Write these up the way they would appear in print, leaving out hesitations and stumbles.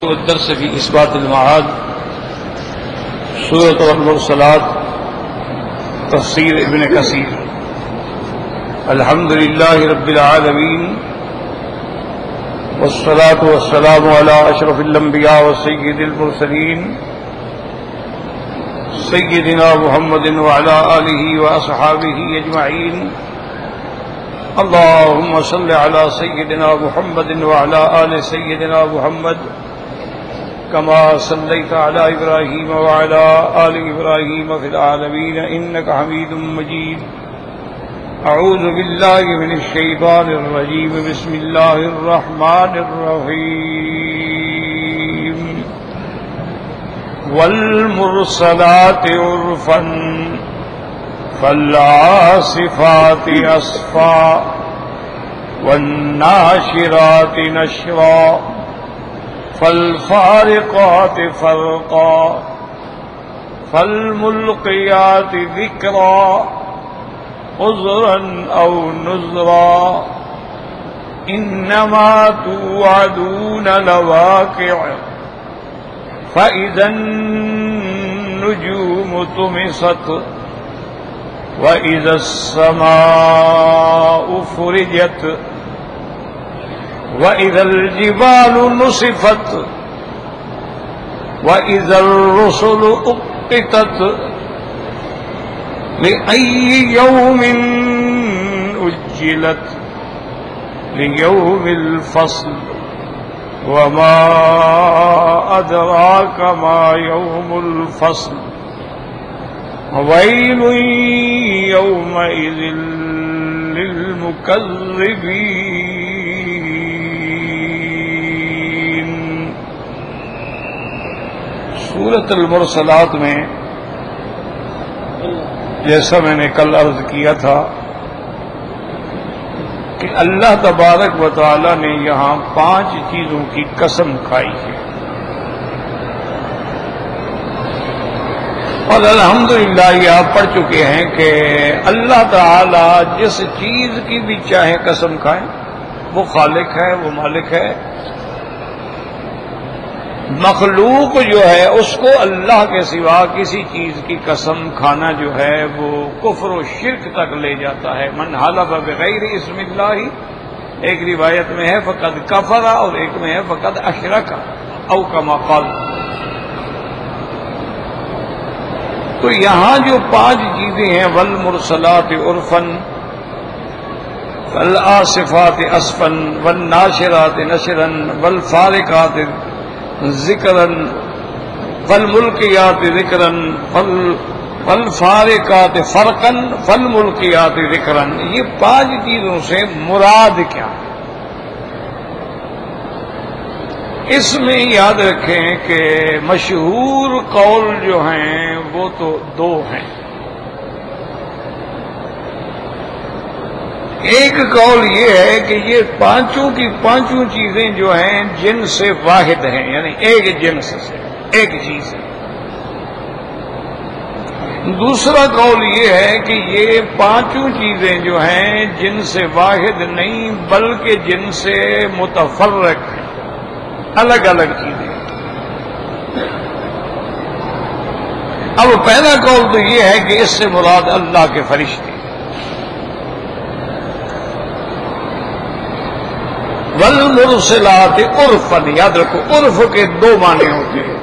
والدرس في إثبات المعاد سورة المرسلات تفسير ابن كثير. الحمد لله رب العالمين والصلاة والسلام على أشرف الأنبياء وسيد المرسلين سيدنا محمد وعلى آله وأصحابه أجمعين. اللهم صل على سيدنا محمد وعلى آل سيدنا محمد كما صليت على إبراهيم وعلى آل إبراهيم في العالمين إنك حميد مجيد. أعوذ بالله من الشيطان الرجيم. بسم الله الرحمن الرحيم. والمرسلات عرفا فالعاصفات عصفا والناشرات نشرا فالفارقات فرقا فالملقيات ذكرا عذرا أو نذرا إنما توعدون لواقع فإذا النجوم طمست وإذا السماء فرجت وإذا الجبال نصفت وإذا الرسل أقتت لأي يوم أجلت ليوم الفصل وما أدراك ما يوم الفصل ويل يومئذ للمكذبين. سورۃ المرسلات میں جیسا میں نے کل عرض کیا تھا کہ اللہ تبارک و تعالی نے یہاں 5 چیزوں کی قسم کھائی ہے، اور الحمدللہ یہ آپ پڑھ چکے ہیں کہ اللہ تعالی جس چیز کی بھی چاہے قسم کھائیں وہ خالق ہے، وہ مالک ہے. مخلوق جو ہے اس کو اللہ کے سوا کسی چیز کی قسم کھانا جو ہے وہ کفر و شرک تک لے جاتا ہے. من حلف بغیر اسم اللہ، ایک روایت میں ہے فقد کفر اور ایک میں ہے فقد اشرک او کما قال. تو یہاں جو 5 چیزیں ہیں، والمرسلات عرفا فالعاصفات عصفا والناشرات نشرا والفارقات ذکرا فالملقیات ذکرا فالفارقات فرقا فالملقیات ذکرا، یہ 5 چیزوں سے مراد کیا ہے؟ اس میں یاد رکھیں کہ مشہور قول جو ہیں وہ تو 2 ہیں. ایک قول یہ ہے کہ یہ 5 کی 5 چیزیں جو ہیں جنس سے واحد ہیں، یعنی ایک جنس سے ایک چیز ہے. دوسرا قول یہ ہے کہ یہ 5 چیزیں جو ہیں جنس سے واحد نہیں بلکہ جنس سے متفرق ہیں، الگ الگ چیزیں. اب پہلا قول تو یہ ہے کہ اس سے مراد اللہ کے فرشتے. والمرسلات عرفا، یاد رکھو عرف کے 2 معنی ہوتے ہیں.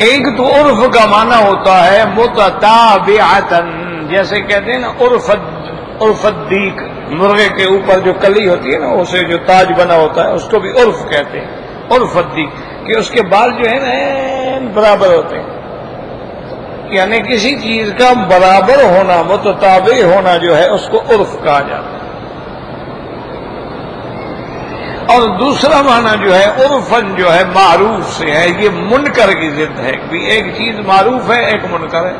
ایک تو عرف کا معنی ہوتا ہے متتابعتن، جیسے کہتے ہیں نا عرف الدیک، مرغے کے اوپر جو کلی ہوتی ہے نا اسے جو تاج بنا ہوتا ہے اس کو بھی عرف کہتے ہیں. عرف الدیک کہ اس کے بال جو ہے نا برابر ہوتے ہیں، یعنی کسی چیز کا برابر ہونا متتابع ہونا جو ہے اس کو عرف کہا جاتا ہے. اور دوسرا معنی جو ہے عرفن جو ہے معروف سے ہے، یہ منکر کی ضد ہے کہ ایک چیز معروف ہے ایک منکر ہے.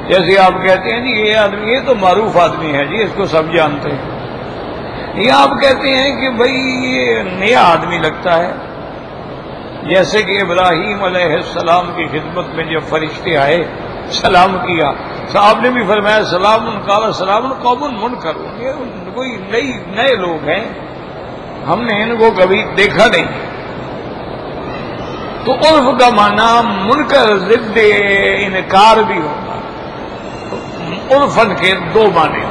جیسے آپ کہتے ہیں جی یہ آدمی، یہ تو معروف آدمی ہے جی، اس کو سب جانتے ہیں. یہ آپ کہتے ہیں کہ بھئی یہ نیا آدمی لگتا ہے. جیسے کہ ابراہیم علیہ السلام کی خدمت میں جب فرشتے آئے سلام کیا، صاحب نے بھی فرمایا سلام قال سلام قوم منکرون، یہ کوئی نئے لوگ ہیں، ہم نے ان کو کبھی دیکھا نہیں. تو عرف کا معنی منکر ضد انکار بھی ہوتا ہے. عرفن کے دو معنی.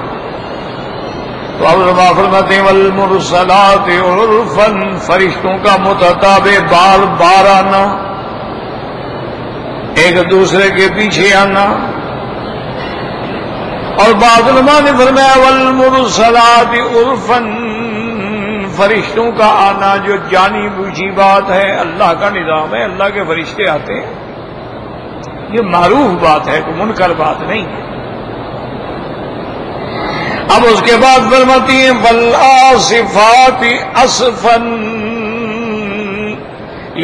تو علماء فرماتے ہیں والمرسلات عرفن، فرشتوں کا متتابع بار بار آنا، ایک دوسرے کے پیچھے آنا. اور بعض علماء نے فرمایا والمرسلات عرفن، فرشتوں کا آنا جو جانی بوجھی بات ہے، اللہ کا نظام ہے، اللہ کے فرشتے آتے ہیں، یہ معروف بات ہے، کوئی منکر بات نہیں ہے. اب اس کے بعد فرماتی ہیں والآصفات اسفن،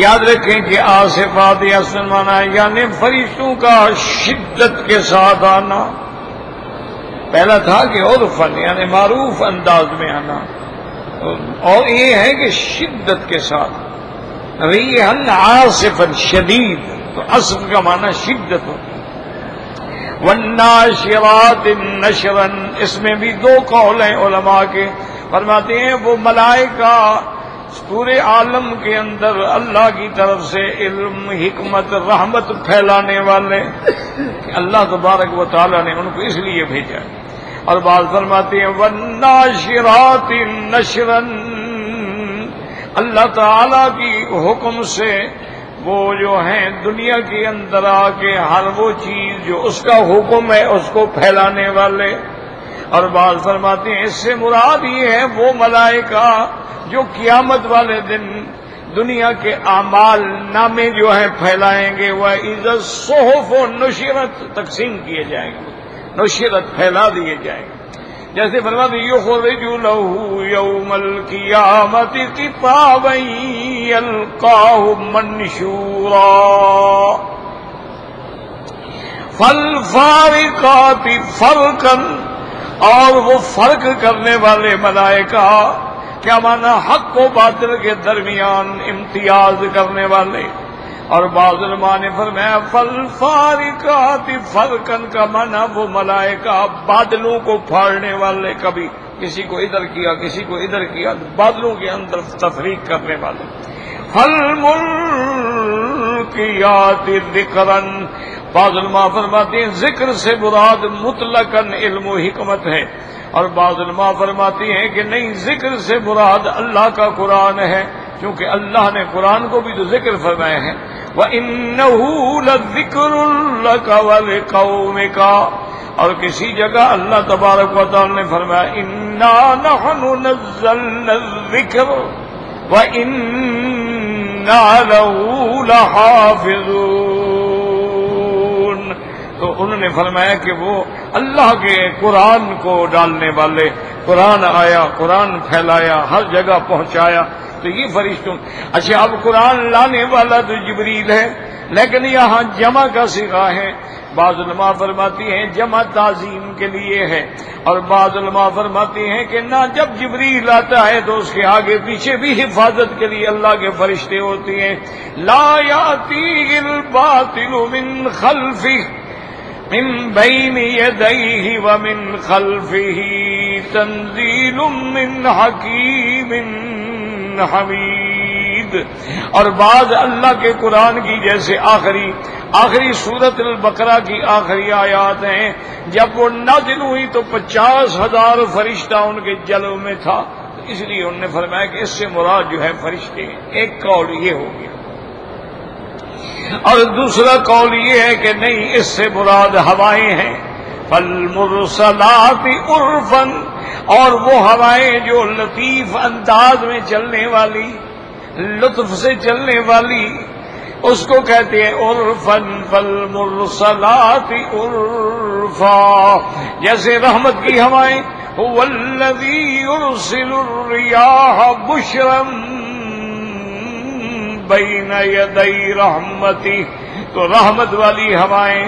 یاد رکھیں کہ آصفات اسفن مانا ہے یعنی فرشتوں کا شدت کے ساتھ آنا. پہلا تھا کہ عرفن یعنی معروف انداز میں آنا، اور یہ ہے کہ شدت کے ساتھ. ریحن عاصفن شدید، تو اسف کا معنی شدت ہوتی ہے. والناشرات نشرا، اس میں بھی دو قول ہیں علماء کے. فرماتے ہیں وہ ملائکہ پورے عالم کے اندر اللہ کی طرف سے علم، حکمت، رحمت پھیلانے والے، کہ اللہ تبارک و تعالی نے ان کو اس لیے بھیجا. اور بعض فرماتے ہیں والناشرات نشرا، اللہ تعالی کی حکم سے وہ جو ہیں دنیا کے اندر آ کے ہر وہ چیز جو اس کا حکم ہے اس کو پھیلانے والے. اور بعض فرماتے ہیں اس سے مراد یہ ہے وہ ملائکہ جو قیامت والے دن دنیا کے اعمال نامے جو ہیں پھیلائیں گے. وہ اذا الصحف نشرت، تقسیم کیے جائیں گے، نشرت پھیلا دیے جائیں گے. جیسے فرماتے یخرج لہ یوم القیامت کتابا یلقاہ منشورا فالفارقات فرقا، اور وہ فرق کرنے والے ملائکہ، کیا معنی حق و باطل کے درمیان امتیاز کرنے والے. اور بعض علماء نے فرمایا فالفارقات فرقن کا معنی وہ ملائکہ بادلوں کو پھاڑنے والے، کبھی کسی کو ادھر کیا کسی کو ادھر کیا، بادلوں کے اندر تفریق کرنے والے. فالملقیات ذکرا، بعض علماء فرماتے ہیں ذکر سے مراد مطلقاً علم و حکمت ہے. اور بعض علماء فرماتے ہیں کہ نہیں، ذکر سے مراد اللہ کا قرآن ہے، کیونکہ اللہ نے قرآن کو بھی تو ذکر فرمایا ہے. وَإِنَّهُ لَذِكْرٌ لَكَ وَلِقَوْمِكَ، اور کسی جگہ اللہ تبارک و تعالی نے فرمایا اِنَّا نَحْنُ نَزَّلْنَا الذِّكْرَ وَإِنَّا لَهُ لَحَافِظُونَ. تو انہوں نے فرمایا کہ وہ اللہ کے قرآن کو ڈالنے والے، قرآن آیا، قرآن پھیلایا، ہر جگہ پہنچایا، تو یہ فرشتوں. اچھا اب قرآن لانے والا تو جبریل ہے، لیکن یہاں جمع کا صیغہ ہے. بعض علماء فرماتی ہیں جمع تعظیم کے لیے ہے، اور بعض علماء فرماتی ہیں کہ نہ، جب جبریل آتا ہے تو اس کے آگے پیچھے بھی حفاظت کے لیے اللہ کے فرشتے ہوتے ہیں. لا یاتیہ الباطل من خلفہ من بین یدیہ ومن خلفہ تنزیل من حکیم حمید. اور بعض اللہ کے قرآن کی جیسے آخری سورۃ البقرہ کی آخری آیات ہیں، جب وہ نازل ہوئی تو 50,000 فرشتہ ان کے جلو میں تھا، تو اس لیے انہوں نے فرمایا کہ اس سے مراد جو ہے فرشتے ہیں. ایک قول یہ ہو گیا، اور دوسرا قول یہ ہے کہ نہیں، اس سے مراد ہوائیں ہیں. فالمرسلات عرفا، اور وہ ہوائیں جو لطیف انداز میں چلنے والی، لطف سے چلنے والی، اس کو کہتے ہیں عرفا. فالمرسلات عرفا، جیسے رحمت کی ہوائیں، هو الذی یرسل الریاح بشرا بین یدی رحمتی. تو رحمت والی ہوائیں،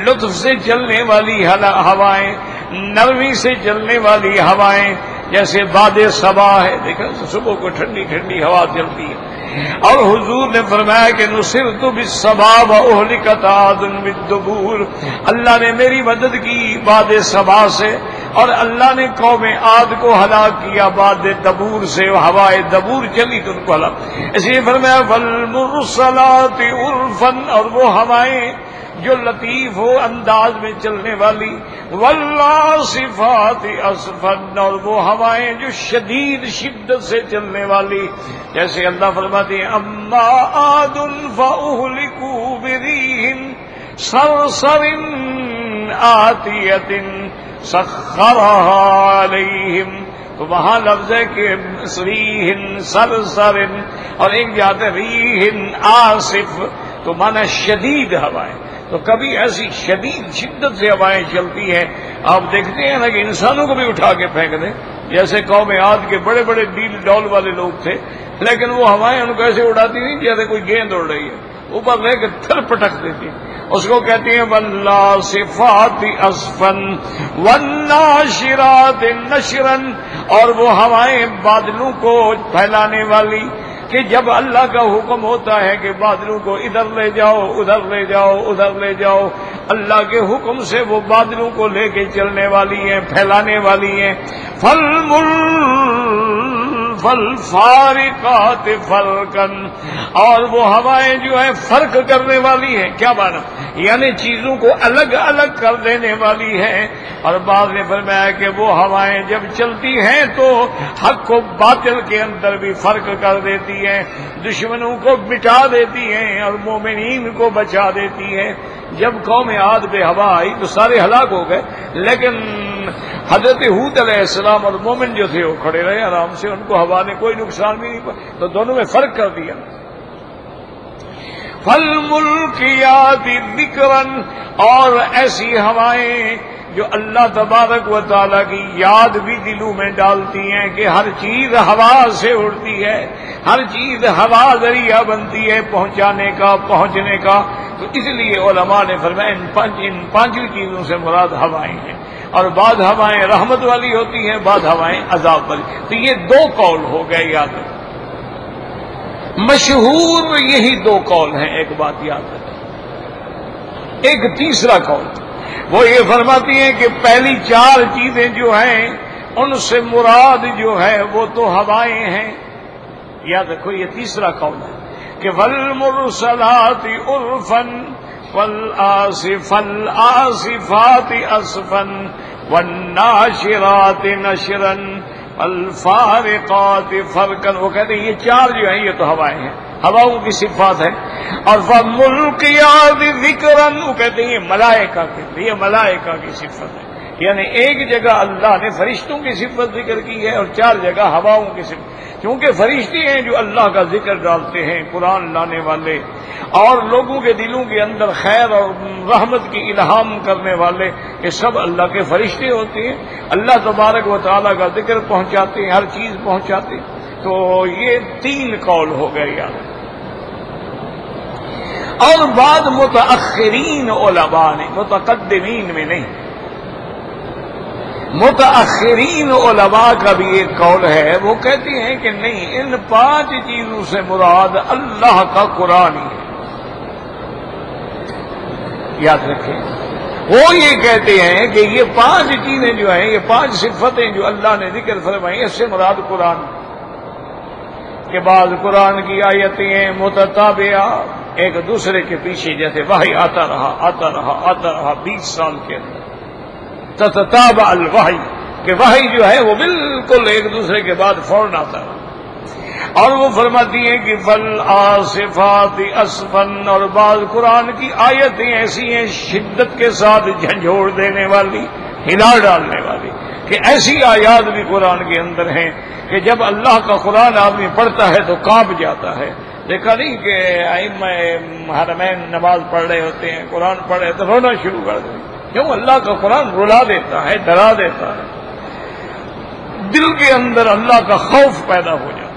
لطف سے چلنے والی ہوائیں، نرمی سے چلنے والی ہوائیں، جیسے باد صبا ہے، دیکھا صبح کو ٹھنڈی ٹھنڈی ہوا چلتی ہے. اور حضور نے فرمایا کہ نصرت بالصبا واہلکت عاد بالدبور، اللہ نے میری مدد کی باد صبا سے، اور اللہ نے قوم عاد کو ہلاک کیا بعد دبور سے، ہوائے دبور چلی تو ان کو ہلاک، اس لیے فرمایا والمرسلات عرفا، اور وہ ہوائیں جو لطیف ہو انداز میں چلنے والی، والعاصفات عصفا، اور وہ ہوائیں جو شدید شدت سے چلنے والی، جیسے اللہ فرماتے ہیں اما عاد فاہلکوا بریح صرصر آتیۃ سخرها علیہم، تو وہاں لفظ ہے کہ ریح صرصر، اور ایک جاتے ریح عاصف، تو مانا شدید ہوائیں، تو کبھی ایسی شدید شدت سے ہوائیں چلتی ہیں، آپ دیکھتے ہیں نا کہ انسانوں کو بھی اٹھا کے پھینک دیں، جیسے قوم عاد کے بڑے بڑے ڈیل ڈول والے لوگ تھے، لیکن وہ ہوائیں ان کو ایسے اڑاتی نہیں جیسے کوئی گیند اڑ رہی ہے، اوپر رہ کے تھر پٹک دیتی، اس کو کہتی ہیں والعاصفات عصفا والناشرات نشرا، اور وہ ہوائیں بادلوں کو پھیلانے والی، کہ جب اللہ کا حکم ہوتا ہے کہ بادلوں کو ادھر لے جاؤ ادھر لے جاؤ ادھر لے جاؤ، اللہ کے حکم سے وہ بادلوں کو لے کے چلنے والی ہیں، پھیلانے والی ہیں، فالفارقات فرقا، اور وہ ہوائیں جو ہیں فرق کرنے والی ہیں، کیا مانا، یعنی چیزوں کو الگ الگ کر دینے والی ہیں، اور بعد میں فرمایا کہ وہ ہوائیں جب چلتی ہیں تو حق و باطل کے اندر بھی فرق کر دیتی ہیں، دشمنوں کو مٹا دیتی ہیں اور مومنین کو بچا دیتی ہیں۔ جب قوم عاد پہ ہوا آئی تو سارے ہلاک ہو گئے، لیکن حضرت ہود علیہ السلام اور مومن جو تھے وہ کھڑے رہے آرام سے، ان کو ہوا نے کوئی نقصان بھی نہیں پہنچایا، تو دونوں میں فرق کر دیا۔ فالملقیات ذکرا، اور ایسی ہوائیں جو اللہ تبارک و تعالیٰ کی یاد بھی دلوں میں ڈالتی ہیں، کہ ہر چیز ہوا سے اڑتی ہے، ہر چیز ہوا ذریعہ بنتی ہے پہنچانے کا، پہنچنے کا، تو اس لیے علماء نے فرمایا ان پانچوں چیزوں سے مراد ہوائیں ہیں، اور بعض ہوائیں رحمت والی ہوتی ہیں، بعض ہوائیں عذاب والی، تو یہ دو قول ہو گئے، یاد رکھیں مشہور یہی دو قول ہیں، ایک بات یاد رکھیں۔ ایک تیسرا قول وہ یہ فرماتی ہیں کہ پہلی چار چیزیں جو ہیں ان سے مراد جو ہے وہ تو ہوائیں ہیں، یاد رکھو یہ تیسرا قول ہے کہ والمرسلات عرفا والعاصفات عصفا والناشرات نشرا والفارقات فرقا، وہ کہتے ہیں یہ چار جو ہیں یہ تو ہوائیں ہیں، ہواؤں کی صفات ہے، اور فالملقیات ذکرا، وہ کہتے ہیں یہ ملائکہ کے، یہ ملائکہ کی صفت ہے، یعنی ایک جگہ اللہ نے فرشتوں کی صفت ذکر کی ہے اور چار جگہ ہواؤں کی صفت، کیونکہ فرشتے ہیں جو اللہ کا ذکر ڈالتے ہیں، قرآن لانے والے، اور لوگوں کے دلوں کے اندر خیر اور رحمت کی الہام کرنے والے، یہ سب اللہ کے فرشتے ہوتے ہیں، اللہ تبارک و تعالیٰ کا ذکر پہنچاتے ہیں، ہر چیز پہنچاتے ہیں، تو یہ تین قول ہو گئے یار۔ اور بعد متأخرین علماء نے، متقدمین میں نہیں، متأخرین علماء کا بھی ایک قول ہے، وہ کہتے ہیں کہ نہیں، ان پانچ چیزوں سے مراد اللہ کا قرآن ہی ہے، یاد رکھیں، وہ یہ کہتے ہیں کہ یہ پانچ چیزیں جو ہیں، یہ پانچ صفتیں جو اللہ نے ذکر فرمائی، اس سے مراد قرآن کے بعد قرآن کی آیتیں ہیں متتابعہ، ایک دوسرے کے پیچھے، جیسے وحی آتا رہا آتا رہا آتا رہا 20 سال کے اندر، تتتابع الوحی، کہ وحی جو ہے وہ بالکل ایک دوسرے کے بعد فوراً آتا رہا، اور وہ فرماتی ہیں کہ فالعاصفات عصفا، اور بعض قرآن کی آیتیں ایسی ہیں شدت کے ساتھ جھنجھوڑ دینے والی، ہلا ڈالنے والی، کہ ایسی آیات بھی قرآن کے اندر ہیں کہ جب اللہ کا قرآن آدمی پڑھتا ہے تو کانپ جاتا ہے۔ دیکھا نہیں کہ ائمہ حرمین نماز پڑھ رہے ہوتے ہیں، قرآن پڑھ رہے تو رونا شروع کر دیتے، کیوں؟ اللہ کا قرآن رلا دیتا ہے، ڈرا دیتا ہے، دل کے اندر اللہ کا خوف پیدا ہو جاتا ہے۔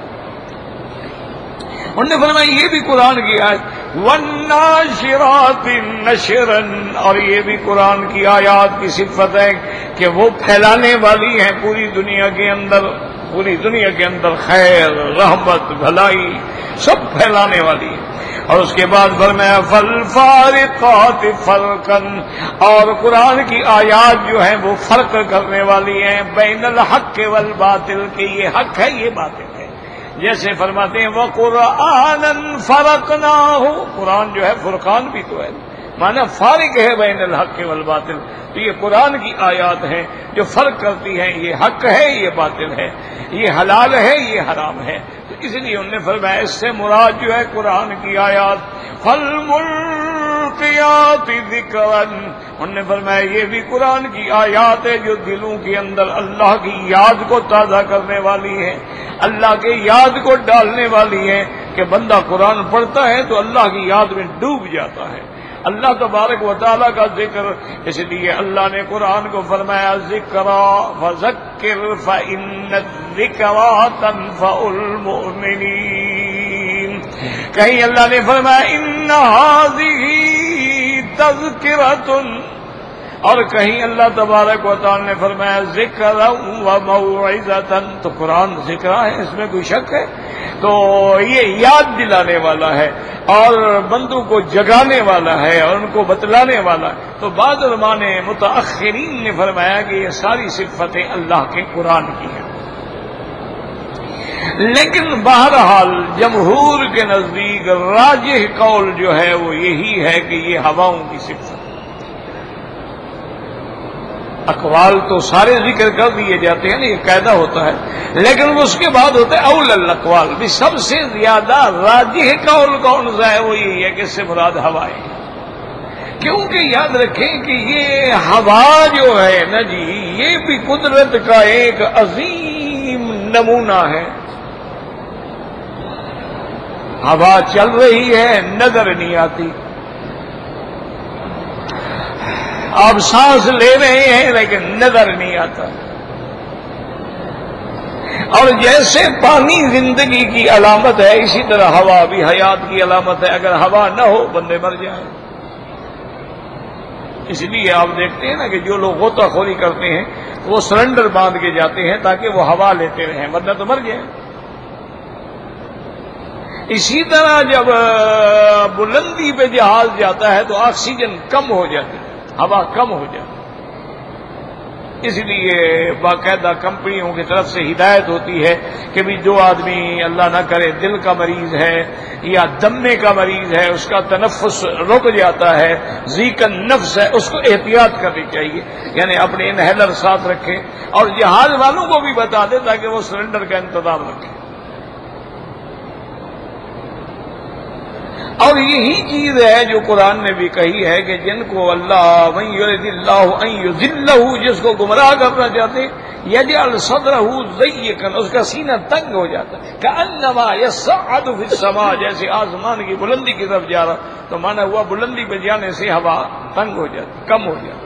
انہوں نے فرمایا یہ بھی قرآن کی آیت، والناشرات نشرا، اور یہ بھی قرآن کی آیات کی صفت ہے کہ وہ پھیلانے والی ہیں پوری دنیا کے اندر، پوری دنیا کے اندر خیر، رحمت، بھلائی سب پھیلانے والی ہے۔ اور اس کے بعد فرمایا فالفارقات فرقا، اور قرآن کی آیات جو ہیں وہ فرق کرنے والی ہیں بین الحق والباطل، کہ یہ حق ہے یہ باطل ہے. جیسے فرماتے ہیں وَقُرْآنًا فَرَقْنَاهُ، قرآن جو ہے فرقان بھی تو ہے، معنی فارق ہے بین الحق والباطل. تو یہ قرآن کی آیات ہیں جو فرق کرتی ہیں، یہ حق ہے یہ باطل ہے، یہ حلال ہے یہ حرام ہے. تو اس لیے انہوں نے فرمایا اس سے مراد جو ہے قرآن کی آیات. فالملقیات ذکرا، انہوں نے فرمایا یہ بھی قرآن کی آیات ہے جو دلوں کے اندر اللہ کی یاد کو تازہ کرنے والی ہے، اللہ کے یاد کو ڈالنے والی ہے. کہ بندہ قرآن پڑھتا ہے تو اللہ کی یاد میں ڈوب جاتا ہے، اللہ تبارک و تعالیٰ کا ذکر. اس لیے اللہ نے قرآن کو فرمایا ذکرا فذکر فإن الذکرا تنفع المؤمنین. کہیں اللہ نے فرمایا ان ھذہ تذکرۃ، اور کہیں اللہ تبارک و تعالیٰ نے فرمایا ذکرا وموعظۃ. تو قرآن ذکر ہے، اس میں کوئی شک ہے؟ تو یہ یاد دلانے والا ہے اور بندوں کو جگانے والا ہے اور ان کو بتلانے والا ہے. تو بعض علماء نے متأخرین نے فرمایا کہ یہ ساری صفتیں اللہ کے قرآن کی ہیں. لیکن بہرحال جمہور کے نزدیک راجح قول جو ہے وہ یہی ہے کہ یہ ہواؤں کی صفت. اقوال تو سارے ذکر کر دیے جاتے ہیں نا، یہ قاعدہ ہوتا ہے، لیکن اس کے بعد ہوتا ہے اول الاقوال. بھی سب سے زیادہ راجح قول کون سا ہے؟ وہ یہی ہے کہ اس سے مراد ہوائیں. کیونکہ یاد رکھیں کہ یہ ہوا جو ہے نا جی، یہ بھی قدرت کا ایک عظیم نمونہ ہے. ہوا چل رہی ہے نظر نہیں آتی، آپ سانس لے رہے ہیں لیکن نظر نہیں آتا. اور جیسے پانی زندگی کی علامت ہے، اسی طرح ہوا بھی حیات کی علامت ہے. اگر ہوا نہ ہو بندے مر جائیں. اس لیے آپ دیکھتے ہیں نا کہ جو لوگ غوطہ خوری کرتے ہیں وہ سلنڈر باندھ کے جاتے ہیں تاکہ وہ ہوا لیتے رہیں، ورنہ تو مر جائیں. اسی طرح جب بلندی پہ جہاز جاتا ہے تو آکسیجن کم ہو جاتی ہے، ہوا کم ہو جاتی. اس لیے باقاعدہ کمپنیوں کی طرف سے ہدایت ہوتی ہے کہ بھی جو آدمی اللہ نہ کرے دل کا مریض ہے یا دمے کا مریض ہے، اس کا تنفس رک جاتا ہے، ضیق النفس ہے، اس کو احتیاط کرنی چاہیے، یعنی اپنے انہیلر ساتھ رکھے اور جہاز والوں کو بھی بتا دے تاکہ وہ سلنڈر کا انتظام رکھے. اور یہی چیز ہے جو قرآن نے بھی کہی ہے کہ جن کو اللہ من یرد اللہ ان یضلہ، جس کو گمراہ کرنا چاہتے یجعل صدرہ ضیقا، اس کا سینہ تنگ ہو جاتا ہے، کأنما یصعد فی السماء، جیسے آسمان کی بلندی کی طرف جا رہا. تو مانا ہوا بلندی پہ جانے سے ہوا تنگ ہو جاتی، کم ہو جاتی.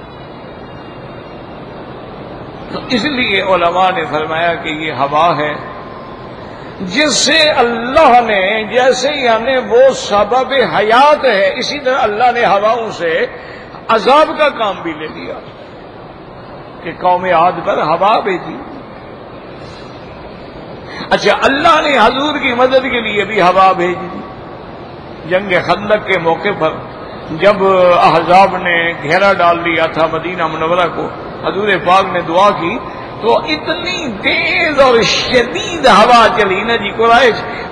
تو اس لیے علماء نے فرمایا کہ یہ ہوا ہے جس سے اللہ نے، جیسے یعنی وہ سبب حیات ہے، اسی طرح اللہ نے ہواؤں سے عذاب کا کام بھی لے لیا کہ قوم عاد پر ہوا بھیجی. اچھا، اللہ نے حضور کی مدد کے لیے بھی ہوا بھیج دی. جنگ خندق کے موقع پر جب احزاب نے گھیرا ڈال دیا تھا مدینہ منورہ کو، حضور پاک نے دعا کی تو اتنی تیز اور شدید ہوا چلی نا جی،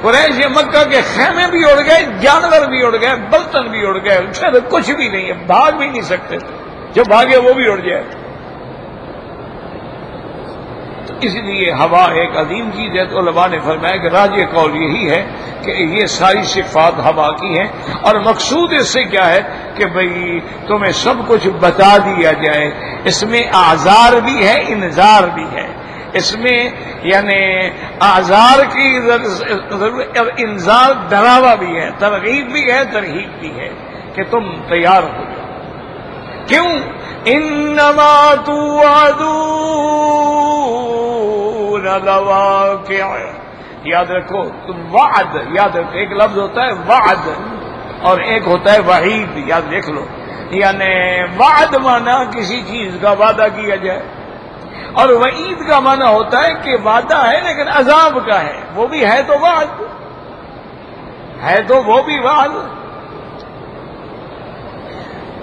قریش مکہ کے خیمے بھی اڑ گئے، جانور بھی اڑ گئے، برتن بھی اڑ گئے، کچھ بھی نہیں ہے، بھاگ بھی نہیں سکتے، جو بھاگے وہ بھی اڑ جائے. تو اس لیے ہوا ایک عظیم چیز ہے. تو علماء نے فرمایا کہ راجح قول یہی ہے کہ یہ ساری صفات ہوا کی ہیں، اور مقصود اس سے کیا ہے کہ بھئی تمہیں سب کچھ بتا دیا جائے. اس میں اعذار بھی ہے، انذار بھی ہے. اس میں یعنی اعذار کی انذار ڈراوا بھی ہے، ترغیب بھی ہے، ترہیب بھی ہے کہ تم تیار ہو جاؤ. کیوں؟ انما توعدون لواقع. یاد رکھو، وعد یاد رکھو، ایک لفظ ہوتا ہے وعد اور ایک ہوتا ہے وعید، یاد دیکھ لو. یعنی وعد مانا کسی چیز کا وعدہ کیا جائے، اور وعید کا معنی ہوتا ہے کہ وعدہ ہے لیکن عذاب کا ہے، وہ بھی ہے تو وعد ہے تو وہ بھی وعد.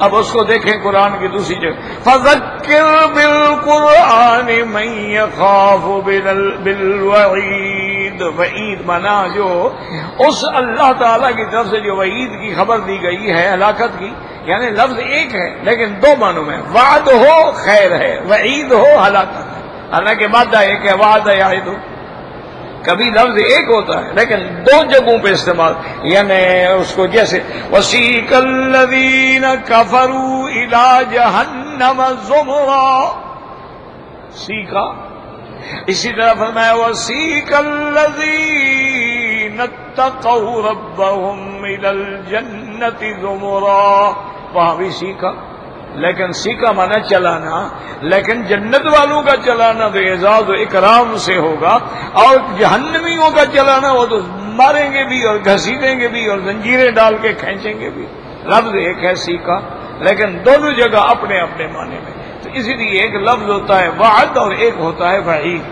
اب اس کو دیکھیں قرآن کی دوسری جگہ فذکر بالقرآن من یخاف بالوعید. وعید مانا جو اس اللہ تعالی کی طرف سے جو وعید کی خبر دی گئی ہے ہلاکت کی، یعنی لفظ ایک ہے لیکن دو معنوں میں، وعد ہو خیر ہے، وعید ہو ہلاکت ہے. حالانکہ مادہ ایک ہے، وعد یعد، کبھی لفظ ایک ہوتا ہے لیکن دو جگہوں پہ استعمال. یعنی اس کو جیسے وسیق الذین کفروا الی جہنم زمرا، سیکا. اسی طرح فرمایا وسیق الذین اتقوا ربهم الی الجنۃ زمرا، وہاں بھی سیکا. لیکن سیکا مانا چلانا، لیکن جنت والوں کا چلانا تو اعزاز و اکرام سے ہوگا، اور جہنمیوں کا چلانا وہ تو ماریں گے بھی اور گھسیٹیں گے بھی اور زنجیریں ڈال کے کھینچیں گے بھی. لفظ ایک ہے سیکا لیکن دونوں جگہ اپنے اپنے معنی میں. تو اسی لیے ایک لفظ ہوتا ہے وعد اور ایک ہوتا ہے وعید.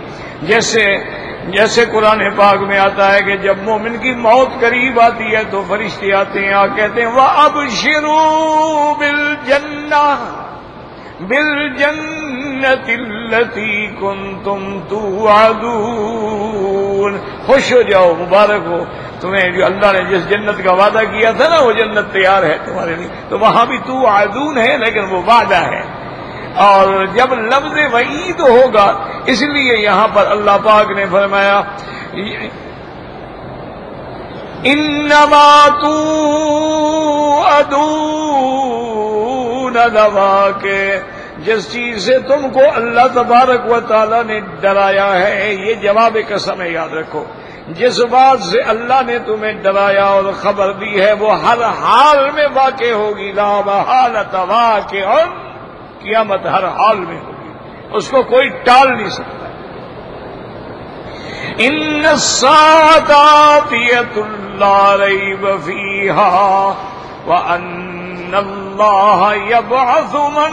جیسے قرآن پاک میں آتا ہے کہ جب مومن کی موت قریب آتی ہے تو فرشتے آتے ہیں اور کہتے ہیں وَأَبْشِرُوا بِالْجَنَّةِ الَّتِي كُنْتُمْ تُوعَدُونَ. خوش ہو جاؤ، مبارک ہو تمہیں جو اللہ نے جس جنت کا وعدہ کیا تھا نا، وہ جنت تیار ہے تمہارے لیے. تو وہاں بھی توعدون ہے لیکن وہ وعدہ ہے. اور جب لفظ وعید ہوگا اس لیے یہاں پر اللہ پاک نے فرمایا انما توعدون لواقع، جس چیز سے تم کو اللہ تبارک و تعالی نے ڈرایا ہے، یہ جواب قسم ہے، یاد رکھو. جس بات سے اللہ نے تمہیں ڈرایا اور خبر دی ہے وہ ہر حال میں واقع ہوگی. لا محالۃ واقع، قیامت ہر حال میں ہوگی، اس کو کوئی ٹال نہیں سکتا. ان الساعۃ آتیۃ لا ریب فیہا وان اللہ یبعث من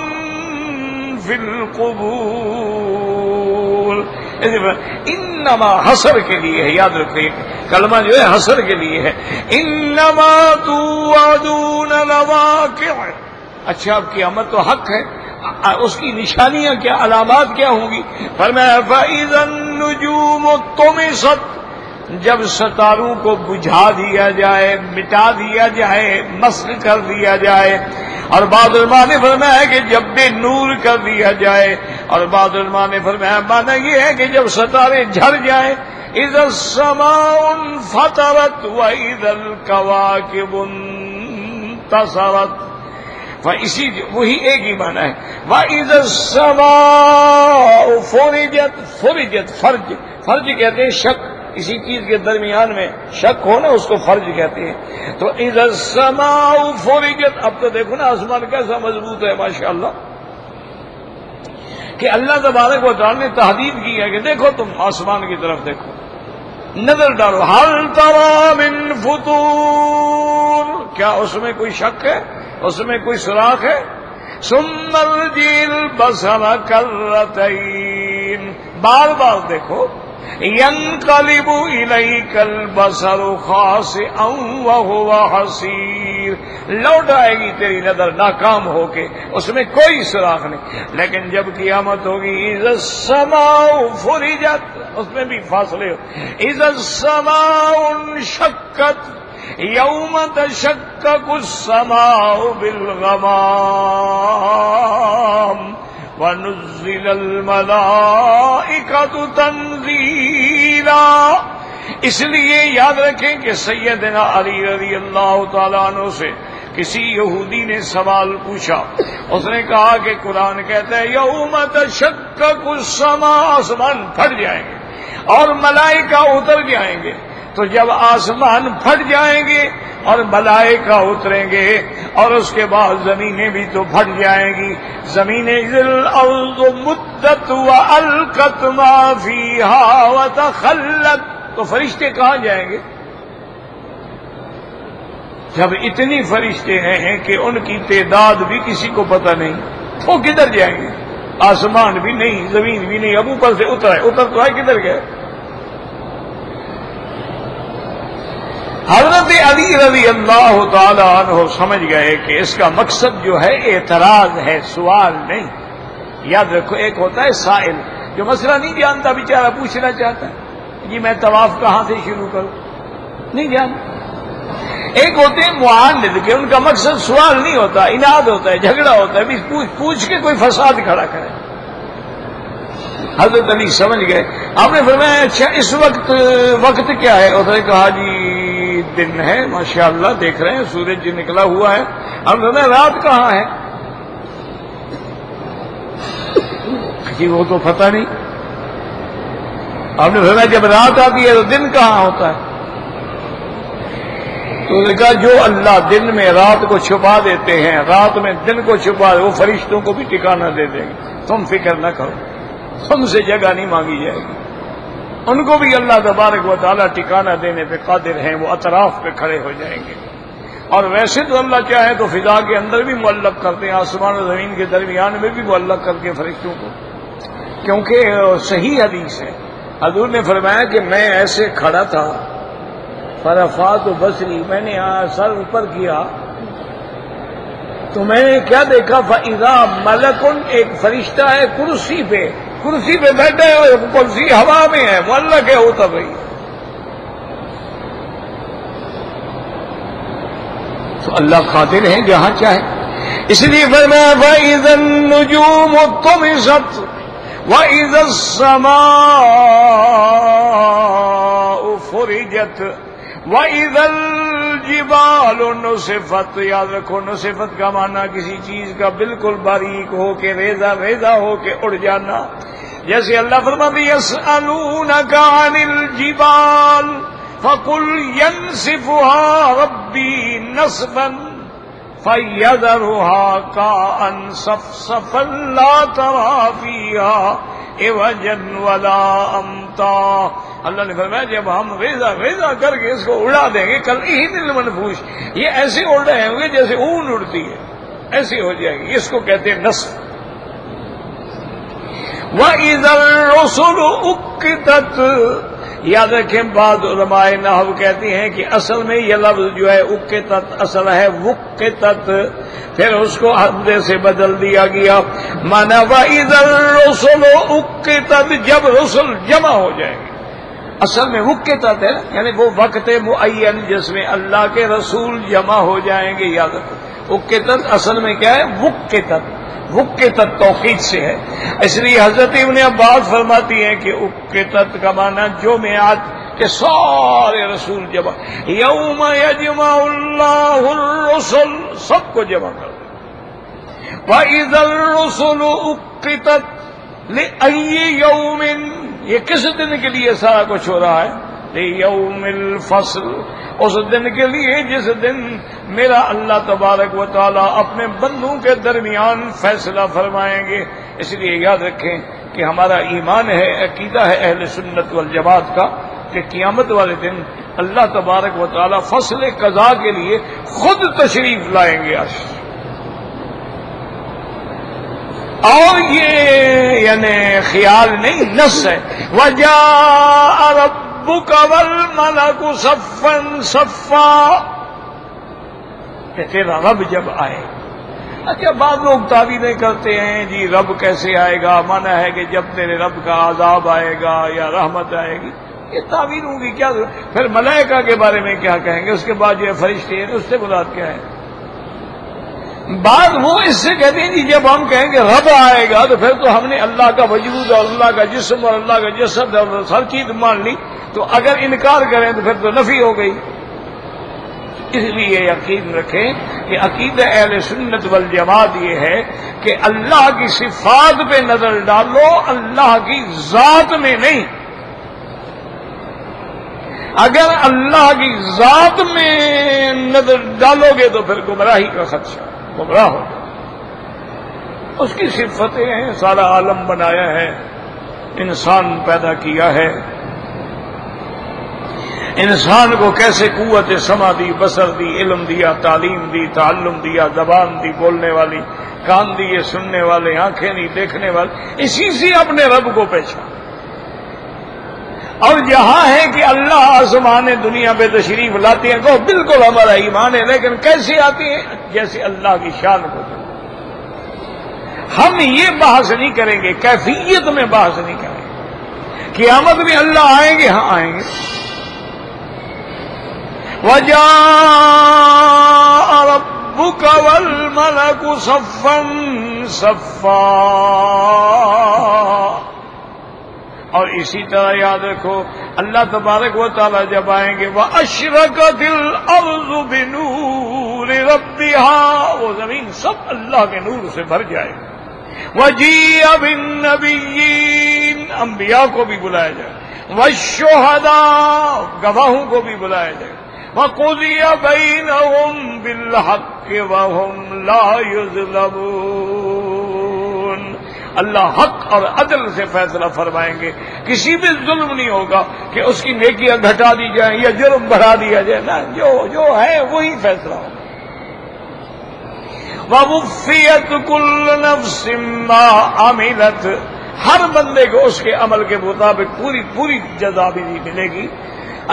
فی القبور. انما حصر کے لیے ہے، یاد رکھیے کلمہ جو ہے حصر کے لیے ہے. انما توعدون لواقع. اچھا اب قیامت تو حق ہے، اس کی نشانیاں کیا، علامات کیا ہوں گی؟ فرمایا فَإِذَا النُّجُومُ طُمِسَتْ، جب ستاروں کو بجھا دیا جائے، مٹا دیا جائے، مسخ کر دیا جائے. اور بعض علماء نے فرمایا کہ جب بے نور کر دیا جائے، اور بعض علماء نے فرمایا معنی یہ ہے کہ جب ستارے جھڑ جائیں. اِذَا السَّمَاءُ انفطرت وَإِذَا الْكَوَاكِبُ انتَثَرَتْ. وہی ایک ہی معنی ہے. وَإِذَا السَّمَاءُ فُرِجَتْ. فرج فرج کہتے ہیں شک، کسی چیز کے درمیان میں شک ہو نا اس کو فرج کہتے ہیں. تو اذا السماء فرجت. اب تو دیکھو نا آسمان کیسا مضبوط ہے ماشاءاللہ، کہ اللہ تبارک و تعالی نے تحدید کی ہے کہ دیکھو تم آسمان کی طرف دیکھو، نظر ڈالو. هل ترى من فطور، کیا اس میں کوئی شک ہے، اس میں کوئی سوراخ ہے؟ ثم ارجع البصر کرتين، بار بار دیکھو. ينقلب إليك البصر خاسئا وهو حسير، لوٹ آئے گی تیری نظر ناکام ہو کے، اس میں کوئی سراغ نہیں. لیکن جب قیامت ہوگی اذا السماء فرجت، اس میں بھی فاصلے ہو. اذا السماء انشقت یوم تشقق السماء بالغمام وَنُزِّلَ الْمَلَائِكَةُ تَنزِيلًا. اس لیے یاد رکھیں کہ سیدنا علی رضی اللہ تعالیٰ عنہ سے کسی یہودی نے سوال پوچھا. اس نے کہا کہ قرآن کہتا ہے یوم تشقق السماء، آسمان پھٹ جائیں گے اور ملائکہ اتر جائیں گے. تو جب آسمان پھٹ جائیں گے اور ملائکہ اتریں گے اور اس کے بعد زمینیں بھی تو پھٹ جائیں گی. زمینیں الارض مدت والقت ما فیہا وتخلت، تو فرشتے کہاں جائیں گے؟ جب اتنی فرشتے ہیں کہ ان کی تعداد بھی کسی کو پتہ نہیں، وہ کدھر جائیں گے؟ آسمان بھی نہیں، زمین بھی نہیں. اب اوپر سے اتر تو ہے، کدھر گئے؟ حضرت علی رضی اللہ تعالی عنہ سمجھ گئے کہ اس کا مقصد جو ہے اعتراض ہے، سوال نہیں۔ یاد رکھو، ایک ہوتا ہے سائل جو مسئلہ نہیں جانتا، بیچارہ پوچھنا چاہتا ہے جی میں طواف کہاں سے شروع کروں، نہیں جانتا۔ ایک ہوتے ہیں معاند کہ ان کا مقصد سوال نہیں ہوتا، اناد ہوتا ہے، جھگڑا ہوتا ہے، پوچھ کے کوئی فساد کھڑا کرے۔ حضرت علی سمجھ گئے۔ آپ نے فرمایا اچھا اس وقت کیا ہے؟ اس نے کہا جی دن ہے، ماشاءاللہ دیکھ رہے ہیں سورج نکلا ہوا ہے۔ ہم فرمایا رات کہاں ہے؟ جی وہ تو پتہ نہیں۔ آپ نے فرمایا جب رات آتی ہے تو دن کہاں ہوتا ہے؟ تو نے کہا جو اللہ دن میں رات کو چھپا دیتے ہیں، رات میں دن کو چھپا وہ فرشتوں کو بھی ٹھکانہ دے دیں گے، تم فکر نہ کرو، تم سے جگہ نہیں مانگی جائے گی۔ ان کو بھی اللہ تبارک و تعالیٰ ٹھکانہ دینے پہ قادر ہیں، وہ اطراف پہ کھڑے ہو جائیں گے۔ اور ویسے تو اللہ چاہے تو فضا کے اندر بھی معلق کرتے ہیں، آسمان و زمین کے درمیان میں بھی معلق کر کے فرشتوں کو، کیونکہ صحیح حدیث ہے۔ حضور نے فرمایا کہ میں ایسے کھڑا تھا، فرفعت بصری، میں نے سر اوپر کیا تو میں نے کیا دیکھا؟ فَإِذَا مَلَكٌ، ایک فرشتہ ہے کرسی پہ بیٹھے ہوئے، کرسی ہوا میں ہے، معلق ہے، اتر رہی ہے۔ تو اللہ قادر ہیں جہاں چاہے، اس لیے فرمایا فَإِذَا النُّجُومُ طُمِسَتْ وَإِذَا السَّمَاءُ فُرِجَتْ وَإِذَا الْجِبَالُ نُصِفَتْ۔ یاد رکھو نصفت کا معنی کسی چیز کا بالکل باریک ہو کے ریزہ ہو کے اڑ جانا۔ جیسے اللہ فرماتے يَسْأَلُونَكَ عَنِ الْجِبَالِ فَقُلْ يَنْسِفُهَا رَبِّي نَسْفًا فَيَذَرُهَا قَاعًا صَفْصَفًا لَا تَرَىٰ فِيهَا عوجا ولا امتا۔ اللہ نے فرمایا جب ہم ریزہ کر کے اس کو اڑا دیں گے، کل ہی دل منفوش، یہ ایسے اڑ رہے ہوں گے جیسے اون اڑتی ہے، ایسی ہو جائے گی۔ اس کو کہتے ہیں نصف۔ وَإِذَا الرُّسُلُ اُقِّتَتْ، یاد رکھیں بعض علماء نحو کہتے ہیں کہ اصل میں یہ لفظ جو ہے اُقِّتَت اصل ہے وُقِّتَت، پھر اس کو حمزے سے بدل دیا گیا، مانا وَإِذَا الرُّسُلُ اُقِّتَتْ، جب رسل جمع ہو جائیں گے۔ اصل میں وُقِّتَت ہے یعنی وہ وقت معین جس میں اللہ کے رسول جمع ہو جائیں گے۔ یاد رکھو اُقِّتَت اصل میں کیا ہے؟ وُقِّتَت توقید سے ہے، اس لیے حضرت ابن عباس فرماتی ہیں کہ اُقِّتَت کا معنی جو میعاد کہ سارے رسول جمع، یوم یجمع اللہ الرسل، سب کو جمع کر دیں۔ وَإِذَا الرُّسُلُ اُقِّتَتْ لِأَيِّ يَوْمٍ، یہ کس دن کے لیے سارا کچھ ہو رہا ہے؟ لِيَوْمِ الْفَصْلِ، اس دن کے لیے جس دن میرا اللہ تبارک و تعالی اپنے بندوں کے درمیان فیصلہ فرمائیں گے۔ اس لیے یاد رکھیں کہ ہمارا ایمان ہے، عقیدہ ہے اہل سنت والجماعت کا کہ قیامت والے دن اللہ تبارک و تعالی فصل قضاء کے لیے خود تشریف لائیں گے عرش، اور یہ یعنی خیال نہیں، نص ہے۔ وَجَاءَ رَبُّكَ وَالْمَلَكُ صَفًّا صَفًّا، کہ تیرا رب جب آئے۔ اچھا بعض لوگ تعبیریں کرتے ہیں جی رب کیسے آئے گا، مانا ہے کہ جب تیرے رب کا عذاب آئے گا یا رحمت آئے گی، یہ تعبیروں کی کیا ضرورت؟ پھر ملائکہ کے بارے میں کیا کہیں گے؟ اس کے بعد یہ فرشتے ہیں، اس سے مراد کیا ہے؟ بعض وہ اس سے کہتے ہیں جی جب ہم کہیں گے رب آئے گا تو پھر تو ہم نے اللہ کا وجود اور اللہ کا جسم اور اللہ کا جسد اور ہر چیز مان لی، تو اگر انکار کریں تو پھر تو نفی ہو گئی۔ اس لیے یقین رکھیں کہ عقیدہ اہل سنت والجماعت یہ ہے کہ اللہ کی صفات پہ نظر ڈالو، اللہ کی ذات میں نہیں۔ اگر اللہ کی ذات میں نظر ڈالو گے تو پھر گمراہی کا خدشہ، گمراہ ہو۔ اس کی صفتیں ہیں، سارا عالم بنایا ہے، انسان پیدا کیا ہے، انسان کو کیسے قوت سمع دی، بصر دی، علم دیا، تعلیم دی، تعلم دیا، زبان دی بولنے والی، کان دیے سننے والے، آنکھیں دی دیکھنے والے، اسی سے اپنے رب کو پہچان۔ اور جہاں ہے کہ اللہ آسمان دنیا پہ تشریف لاتے ہیں تو بالکل ہمارا ایمان ہے، لیکن کیسے آتی ہیں؟ جیسے اللہ کی شان کو ہم یہ بحث نہیں کریں گے، کیفیت میں بحث نہیں کریں گے۔ قیامت میں اللہ آئیں گے، ہاں آئیں گے۔ وَجَاءَ رَبُّكَ وَالْمَلَكُ صَفًّا صَفًّا، اور اسی طرح یاد رکھو اللہ تبارک و تعالی جب آئیں گے وَأَشْرَقَتِ الْأَرْضُ بِنُورِ رَبِّهَا، وہ زمین سب اللہ کے نور سے بھر جائے گی۔ وَجِيءَ بِالنَّبِيِّينَ، انبیاء کو بھی بلایا جائے، وَالشُّهَدَاء، گواہوں کو بھی بلایا جائے، وَقُضِيَ بَيْنَهُم بِالْحَقِّ وَهُمْ لَا يُظْلَمُونَ، اللہ حق اور عدل سے فیصلہ فرمائیں گے، کسی بھی ظلم نہیں ہوگا کہ اس کی نیکیاں گھٹا دی جائیں یا جرم بڑھا دیا جائے، نہ، جو ہے وہی فیصلہ ہوگا۔ وَوُفِّيَتْ كُلُّ نَفْسٍ مَّا عَمِلَتْ، ہر بندے کو اس کے عمل کے مطابق پوری جزا بھی ملے گی۔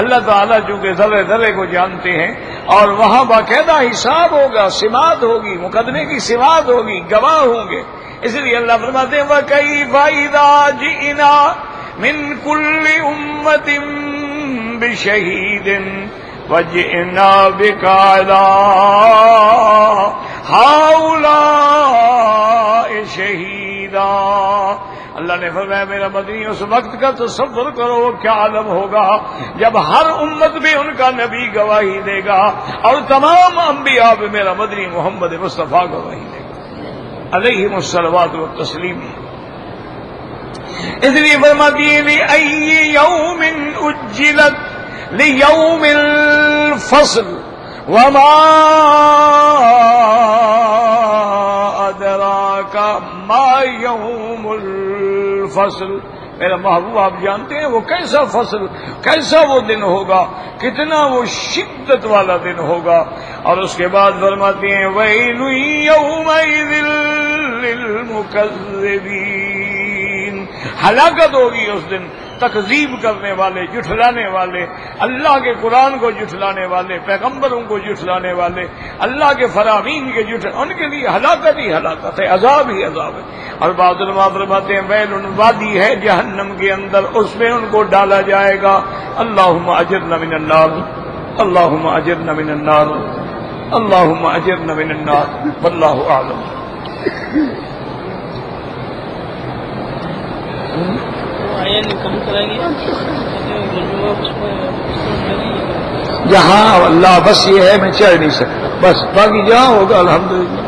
اللہ تعالیٰ چونکہ ذرے ذرے کو جانتے ہیں اور وہاں باقاعدہ حساب ہوگا، سماعت ہوگی، مقدمے کی سماعت ہوگی، گواہ ہوں گے، اس لیے اللہ فرماتے ہیں وَكَيْفَ إِذَا جِئْنَا مِنْ كُلِّ أُمَّةٍ بِشَهِيدٍ وَجِئْنَا بِكَ عَلَىٰ هَؤُلَاءِ شَهِيدًا، اللہ نے فرمایا میرا مدنی اس وقت کا تصور کرو کیا عالم ہوگا جب ہر امت بھی ان کا نبی گواہی دے گا اور تمام انبیاء بھی میرا مدنی محمد مصطفیٰ گواہی دے گا علیہم الصلوات والتسلیم۔ اس لیے فرماتی ہے لِأَيِّ يَوْمٍ أُجِّلَتْ لِيَوْمِ الْفَصْلِ وَمَا أَدْرَاكَ مَا يَوْمُ الْفَصْلِ، میرا محبوب آپ جانتے ہیں وہ کیسا فصل، کیسا وہ دن ہوگا، کتنا وہ شدت والا دن ہوگا۔ اور اس کے بعد فرماتے ہیں وَيْلٌ يَوْمَئِذٍ لِّلْمُكَذِّبِينَ، ہلاکت ہوگی اس دن تکذیب کرنے والے، جھٹلانے والے، اللہ کے قرآن کو جھٹلانے والے، پیغمبروں کو جھٹلانے والے، اللہ کے فرامین کے ان کے لیے ہلاکت ہی ہلاکت ہے، عذاب ہی عذاب ہے۔ اور بعض علماء فرماتے ہیں ویل وادی ہے جہنم کے اندر، اس میں ان کو ڈالا جائے گا۔ اللہم اجرنا من النار، اللہم اجرنا من النار، اللہم اجرنا من النار، واللہ اعلم۔ جہاں اللہ بس یہ ہے میں چڑھ نہیں سکتا، بس باقی جہاں ہوگا الحمدللہ۔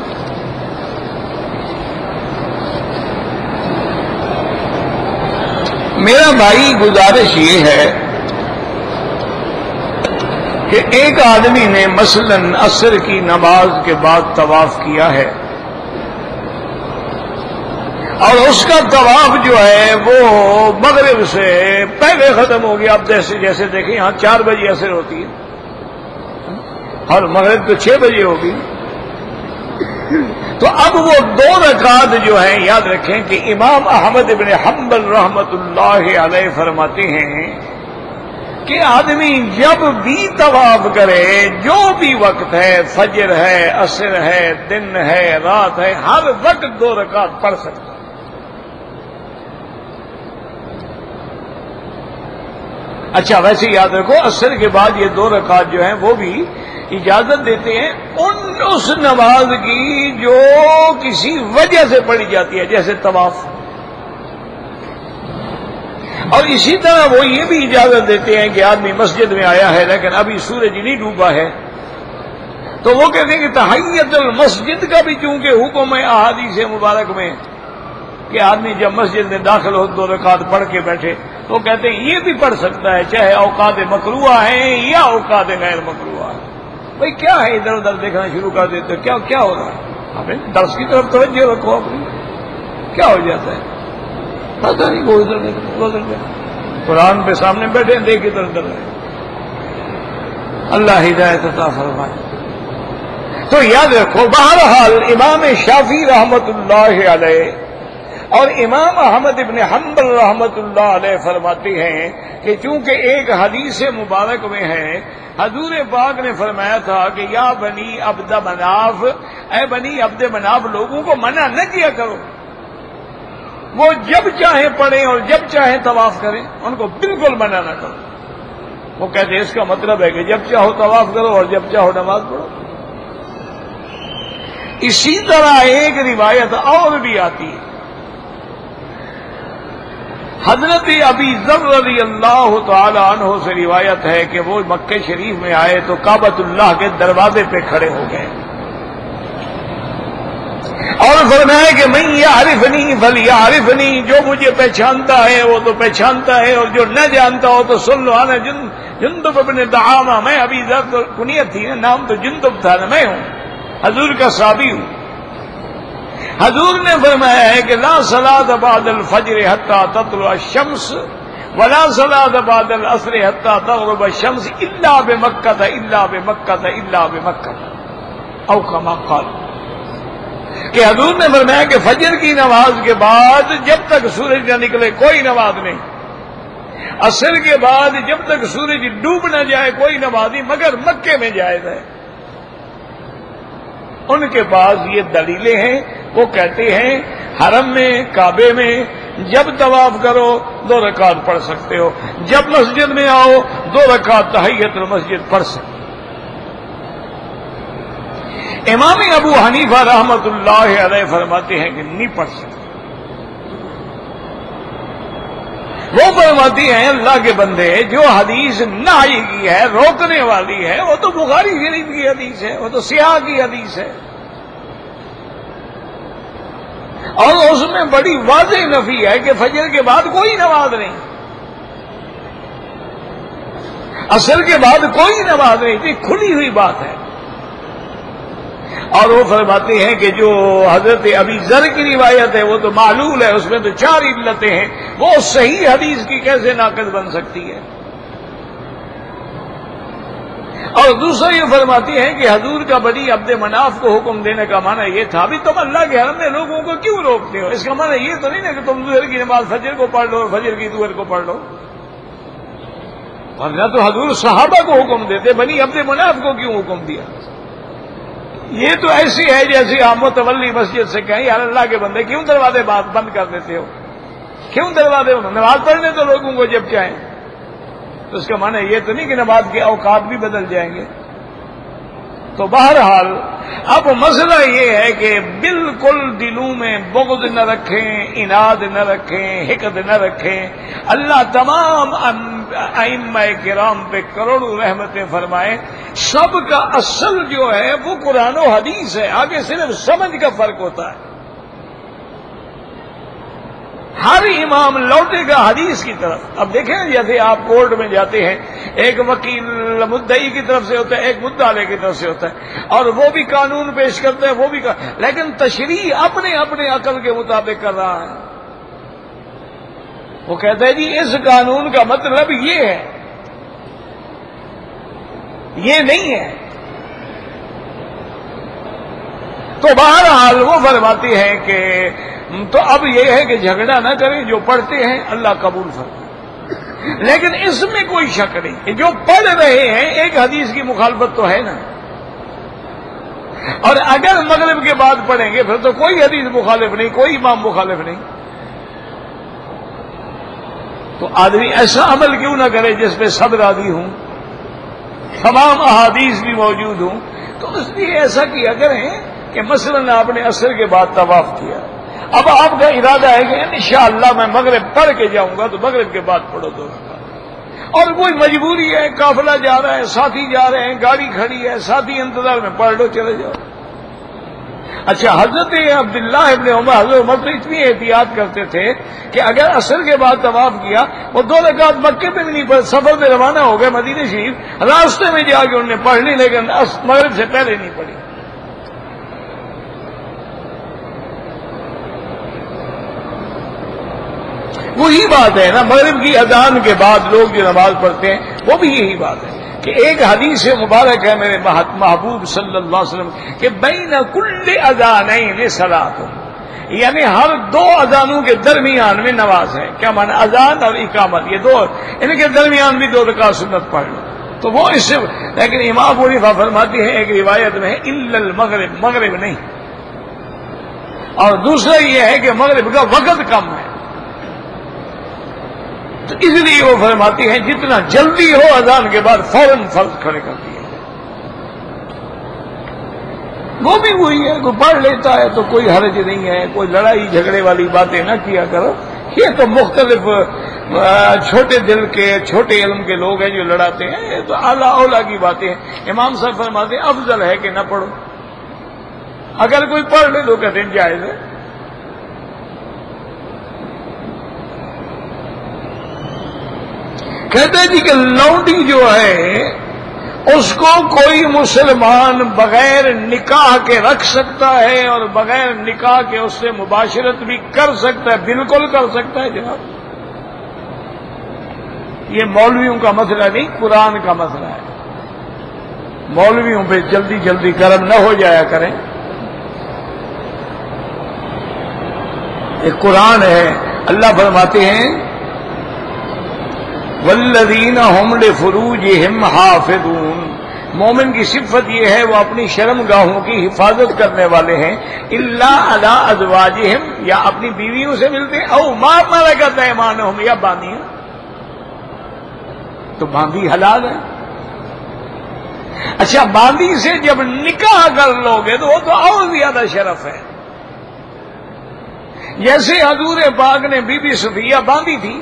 میرا بھائی گزارش یہ ہے کہ ایک آدمی نے مثلاً عصر کی نماز کے بعد طواف کیا ہے اور اس کا طواف جو ہے وہ مغرب سے پہلے ختم ہو گیا۔ اب جیسے دیکھیں یہاں 4 بجے عصر ہوتی ہے اور مغرب تو 6 بجے ہوگی، تو اب وہ 2 رکعات جو ہیں یاد رکھیں کہ امام احمد بن حنبل رحمۃ اللہ علیہ فرماتے ہیں کہ آدمی جب بھی طواف کرے، جو بھی وقت ہے، فجر ہے، عصر ہے، دن ہے، رات ہے، ہر وقت 2 رکعات پڑھ سکتا۔ اچھا ویسے یاد رکھو عصر کے بعد یہ 2 رکعات جو ہیں وہ بھی اجازت دیتے ہیں اس نماز کی جو کسی وجہ سے پڑھی جاتی ہے، جیسے طواف۔ اور اسی طرح وہ یہ بھی اجازت دیتے ہیں کہ آدمی مسجد میں آیا ہے لیکن ابھی سورج نہیں ڈوبا ہے، تو وہ کہتے ہیں کہ تحیت المسجد کا بھی چونکہ حکم ہے احادیث مبارک میں کہ آدمی جب مسجد میں داخل ہو 2 رکعت پڑھ کے بیٹھے، تو کہتے ہیں یہ بھی پڑھ سکتا ہے چاہے اوقات مکروہ ہیں یا اوقات غیر مکروہ ہیں۔ بھئی کیا ہے ادھر ادھر دیکھنا شروع کر دیتے ہو، کیا ہو رہا ہے؟ آپ درس کی طرف توجہ رکھو اپنی، کیا ہو جاتا ہے پتہ نہیں، وہ ادھر قرآن پہ سامنے بیٹھے دیکھ ادھر ادھر رہے۔ اللہ ہدایت عطا فرمائے۔ تو یاد رکھو بہرحال امام شافعی رحمت اللہ علیہ اور امام احمد ابن حنبل رحمت اللہ علیہ فرماتے ہیں کہ چونکہ ایک حدیث مبارک میں ہے، حضور پاک نے فرمایا تھا کہ یا بنی عبد مناف، اے بنی عبد مناف لوگوں کو منع نہ کیا کرو، وہ جب چاہیں پڑھیں اور جب چاہیں طواف کریں، ان کو بالکل منع نہ کرو۔ وہ کہتے ہیں اس کا مطلب ہے کہ جب چاہو طواف کرو اور جب چاہو نماز پڑھو۔ اسی طرح ایک روایت اور بھی آتی ہے، حضرت ابی ذر رضی اللہ تعالی عنہ سے روایت ہے کہ وہ مکہ شریف میں آئے تو کعبۃ اللہ کے دروازے پہ کھڑے ہو گئے اور فرمایا کہ من یعرفنی فلیعرفنی، جو مجھے پہچانتا ہے وہ تو پہچانتا ہے اور جو نہ جانتا ہو تو سن لو، انا جندب ابن دعامہ، میں ابی ذر تو کنیت تھی نا، نام تو جندب تھا نا، میں ہوں حضور کا صحابی ہوں۔ حضور نے فرمایا ہے کہ لا صلاۃ بعد الفجر حتی تطلع الشمس ولا صلاۃ بعد العصر حتی تغرب الشمس الا بمکہ الا بمکہ الا بمکہ، او کما قال، کہ حضور نے فرمایا کہ فجر کی نماز کے بعد جب تک سورج نہ نکلے کوئی نماز نہیں، عصر کے بعد جب تک سورج ڈوب نہ جائے کوئی نمازی مگر مکے میں جائز ہے۔ ان کے پاس یہ دلیلیں ہیں، وہ کہتے ہیں حرم میں کعبے میں جب طواف کرو 2 رکعت پڑھ سکتے ہو، جب مسجد میں آؤ 2 رکعت تحیۃ المسجد پڑھ سکتے ہو۔ امام ابو حنیفہ رحمۃ اللہ علیہ فرماتے ہیں کہ نہیں پڑھ سکتے۔ وہ فرماتی ہیں اللہ کے بندے جو حدیث نہی کی ہے، روکنے والی ہے، وہ تو بخاری شریف کی حدیث ہے، وہ تو سیاح کی حدیث ہے، اور اس میں بڑی واضح نفی ہے کہ فجر کے بعد کوئی نماز نہیں، عصر کے بعد کوئی نماز نہیں تھی، کھلی ہوئی بات ہے۔ اور وہ فرماتے ہیں کہ جو حضرت ابی ذر کی روایت ہے وہ تو معلول ہے، اس میں تو 4 علتیں ہیں، وہ صحیح حدیث کی کیسے ناقص بن سکتی ہے؟ اور دوسرا یہ فرماتی ہیں کہ حضور کا بنی عبد مناف کو حکم دینے کا معنی یہ تھا بھی تم اللہ کے حرم میں لوگوں کو کیوں روکتے ہو؟ اس کا معنی یہ تو نہیں نا کہ تم ظہر کی نماز فجر کو پڑھ لو، فجر کی ظہر کو پڑھ لو، ورنہ تو حضور صحابہ کو حکم دیتے، بنی عبد مناف کو کیوں حکم دیا؟ یہ تو ایسی ہے جیسے آپ متولی مسجد سے کہیں یار اللہ کے بندے کیوں دروازے بند کر دیتے ہو، کیوں دروازے نماز پڑھنے تو لوگوں کو جب چاہیں، تو اس کا معنی یہ تو نہیں کہ نماز کے اوقات بھی بدل جائیں گے۔ تو بہرحال اب مسئلہ یہ ہے کہ بالکل دلوں میں بغض نہ رکھیں، اناد نہ رکھیں، حقد نہ رکھیں۔ اللہ تمام ائمہ کرام پہ کروڑوں رحمتیں فرمائے، سب کا اصل جو ہے وہ قرآن و حدیث ہے، آگے صرف سمجھ کا فرق ہوتا ہے۔ ہر امام لوٹے گا حدیث کی طرف۔ اب دیکھیں نا جیسے آپ کورٹ میں جاتے ہیں، ایک وکیل مدعی کی طرف سے ہوتا ہے، ایک مدعا کی طرف سے ہوتا ہے، اور وہ بھی قانون پیش کرتا ہے، وہ بھی لیکن تشریح اپنے اپنے عقل کے مطابق کر رہا ہے۔ وہ کہتا ہے جی اس قانون کا مطلب یہ ہے، یہ نہیں ہے۔ تو بہرحال وہ فرماتی ہیں کہ تو اب یہ ہے کہ جھگڑا نہ کریں، جو پڑھتے ہیں اللہ قبول فرمائے، لیکن اس میں کوئی شک نہیں کہ جو پڑھ رہے ہیں ایک حدیث کی مخالفت تو ہے نا، اور اگر مغرب کے بعد پڑھیں گے پھر تو کوئی حدیث مخالف نہیں، کوئی امام مخالف نہیں۔ تو آدمی ایسا عمل کیوں نہ کرے جس پہ سب راضی ہوں، تمام احادیث بھی موجود ہوں؟ تو اس لیے ایسا کیا کریں کہ مثلا آپ نے عصر کے بعد طواف کیا، اب آپ کا ارادہ ہے کہ انشاءاللہ میں مغرب پڑھ کے جاؤں گا، تو مغرب کے بعد پڑھو 2 رکعت، اور کوئی مجبوری ہے، قافلہ جا رہا ہے، ساتھی جا رہے ہیں، گاڑی کھڑی ہے، ساتھی انتظار میں، پڑھ لو چلے جاؤ۔ اچھا حضرت عبداللہ ابن عمر، حضرت عمر تو اتنی احتیاط کرتے تھے کہ اگر عصر کے بعد طواف کیا وہ 2 رکعت مکے میں بھی نہیں پڑھ، سفر میں روانہ ہو گئے مدینہ شریف، راستے میں جا کے انہوں نے پڑھ لی، لیکن مغرب سے پہلے نہیں پڑھی۔ وہی بات ہے نا، مغرب کی اذان کے بعد لوگ جو نماز پڑھتے ہیں وہ بھی یہی بات ہے کہ ایک حدیث مبارک ہے میرے محبوب صلی اللہ علیہ وسلم کہ بین کل اذانین صلاۃ، یعنی ہر دو اذانوں کے درمیان میں نماز ہے. کیا معنی؟ اذان اور اقامت، یہ دو، ان کے درمیان بھی 2 رکعت سنت پڑھ لو تو وہ اس سے. لیکن امام ابو حنیفہ فرماتی ہے ایک روایت میں ہے الا المغرب، مغرب نہیں. اور دوسرا یہ ہے کہ مغرب کا وقت کم ہے، تو اس لیے وہ فرماتی ہے جتنا جلدی ہو اذان کے بعد فوراً فرض کھڑے کر دیے. وہ بھی وہی ہے، کوئی پڑھ لیتا ہے تو کوئی حرج نہیں ہے، کوئی لڑائی جھگڑے والی باتیں نہ کیا کرو. یہ تو مختلف چھوٹے دل کے چھوٹے علم کے لوگ ہیں جو لڑاتے ہیں، یہ تو اعلیٰ اولیٰ کی باتیں ہیں. امام صاحب فرماتے ہیں افضل ہے کہ نہ پڑھو، اگر کوئی پڑھ لے تو کہتے ہیں جائز ہے. کہتے ہیں جی کہ لونڈی جو ہے اس کو کوئی مسلمان بغیر نکاح کے رکھ سکتا ہے اور بغیر نکاح کے اس سے مباشرت بھی کر سکتا ہے، بالکل کر سکتا ہے جناب. یہ مولویوں کا مسئلہ نہیں، قرآن کا مسئلہ ہے. مولویوں پہ جلدی جلدی گرم نہ ہو جایا کریں. یہ قرآن ہے. اللہ فرماتے ہیں والذین هم لفروجہم حافظون. مومن کی صفت یہ ہے وہ اپنی شرم گاہوں کی حفاظت کرنے والے ہیں. الا علی ازواجہم، یا اپنی بیویوں سے ملتے ہیں، او ما ملکت ایمانہم، یا باندیاں. تو باندی حلال ہے. اچھا باندی سے جب نکاح کر لو گے تو وہ تو اور زیادہ شرف ہے. جیسے حضور پاک نے بی بی صفیہ باندی تھی،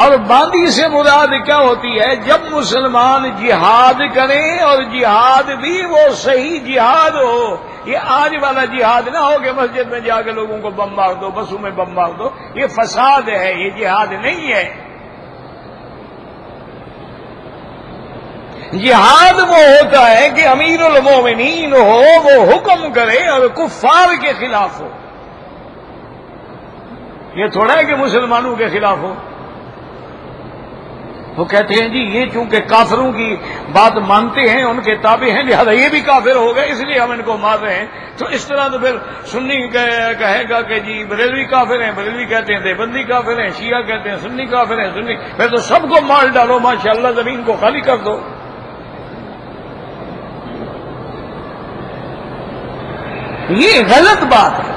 اور باندی سے مراد کیا ہوتی ہے؟ جب مسلمان جہاد کریں اور جہاد بھی وہ صحیح جہاد ہو. یہ آج والا جہاد نہ ہو کہ مسجد میں جا کے لوگوں کو بم مار دو، بسوں میں بم مار دو. یہ فساد ہے، یہ جہاد نہیں ہے. جہاد وہ ہوتا ہے کہ امیر المومنین ہو، وہ حکم کرے اور کفار کے خلاف ہو. یہ تھوڑا ہے کہ مسلمانوں کے خلاف ہو. وہ کہتے ہیں جی یہ چونکہ کافروں کی بات مانتے ہیں، ان کے تابع ہیں، لہذا یہ بھی کافر ہو گئے، اس لیے ہم ان کو مار رہے ہیں. تو اس طرح تو پھر سنی کہے گا کہ جی بریلوی کافر ہیں، بریلوی کہتے ہیں دیوبندی کافر ہیں، شیعہ کہتے ہیں سنی کافر ہیں، سنی. پھر تو سب کو مار ڈالو، ماشاءاللہ زمین کو خالی کر دو. یہ غلط بات ہے.